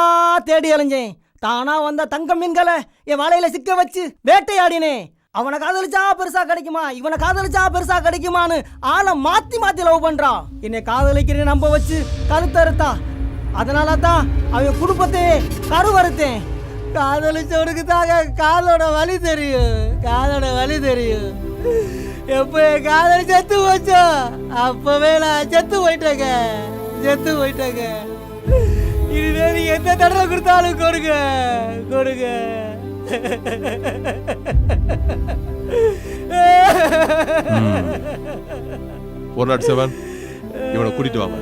தேடி அலைஞ்சேன். தானா வந்த தங்க மீன்களை என் வலையில சிக்க வச்சு வேட்டையாடினேன். அவனை காதலிச்சா பெருசா கிடைக்குமா, இவனை காதலிச்சா பெருசா கிடைக்குமான்னு ஆளை மாத்தி மாத்தி லவ் பண்றா. என்னை காதலிக்கிறேன்னு நம்ப வச்சு கருத்தறுத்தா. அதனால தான் அவன் குடும்பத்தையே கருவறுத்தேன். காதலிச்சவனுக்கு தாங்க காதோட வலி தெரியும், காதோட வலி தெரியும். எப்போ என் காதல் செத்து போச்சோ அப்பவே நான் செத்து போயிட்டேங்க, செத்து போயிட்டேங்க. இனிமே நீ எந்த தடவை கொடுத்தாலும் கொடுங்க, கொடுங்க. 407 இவனை கூட்டிட்டு வாங்க.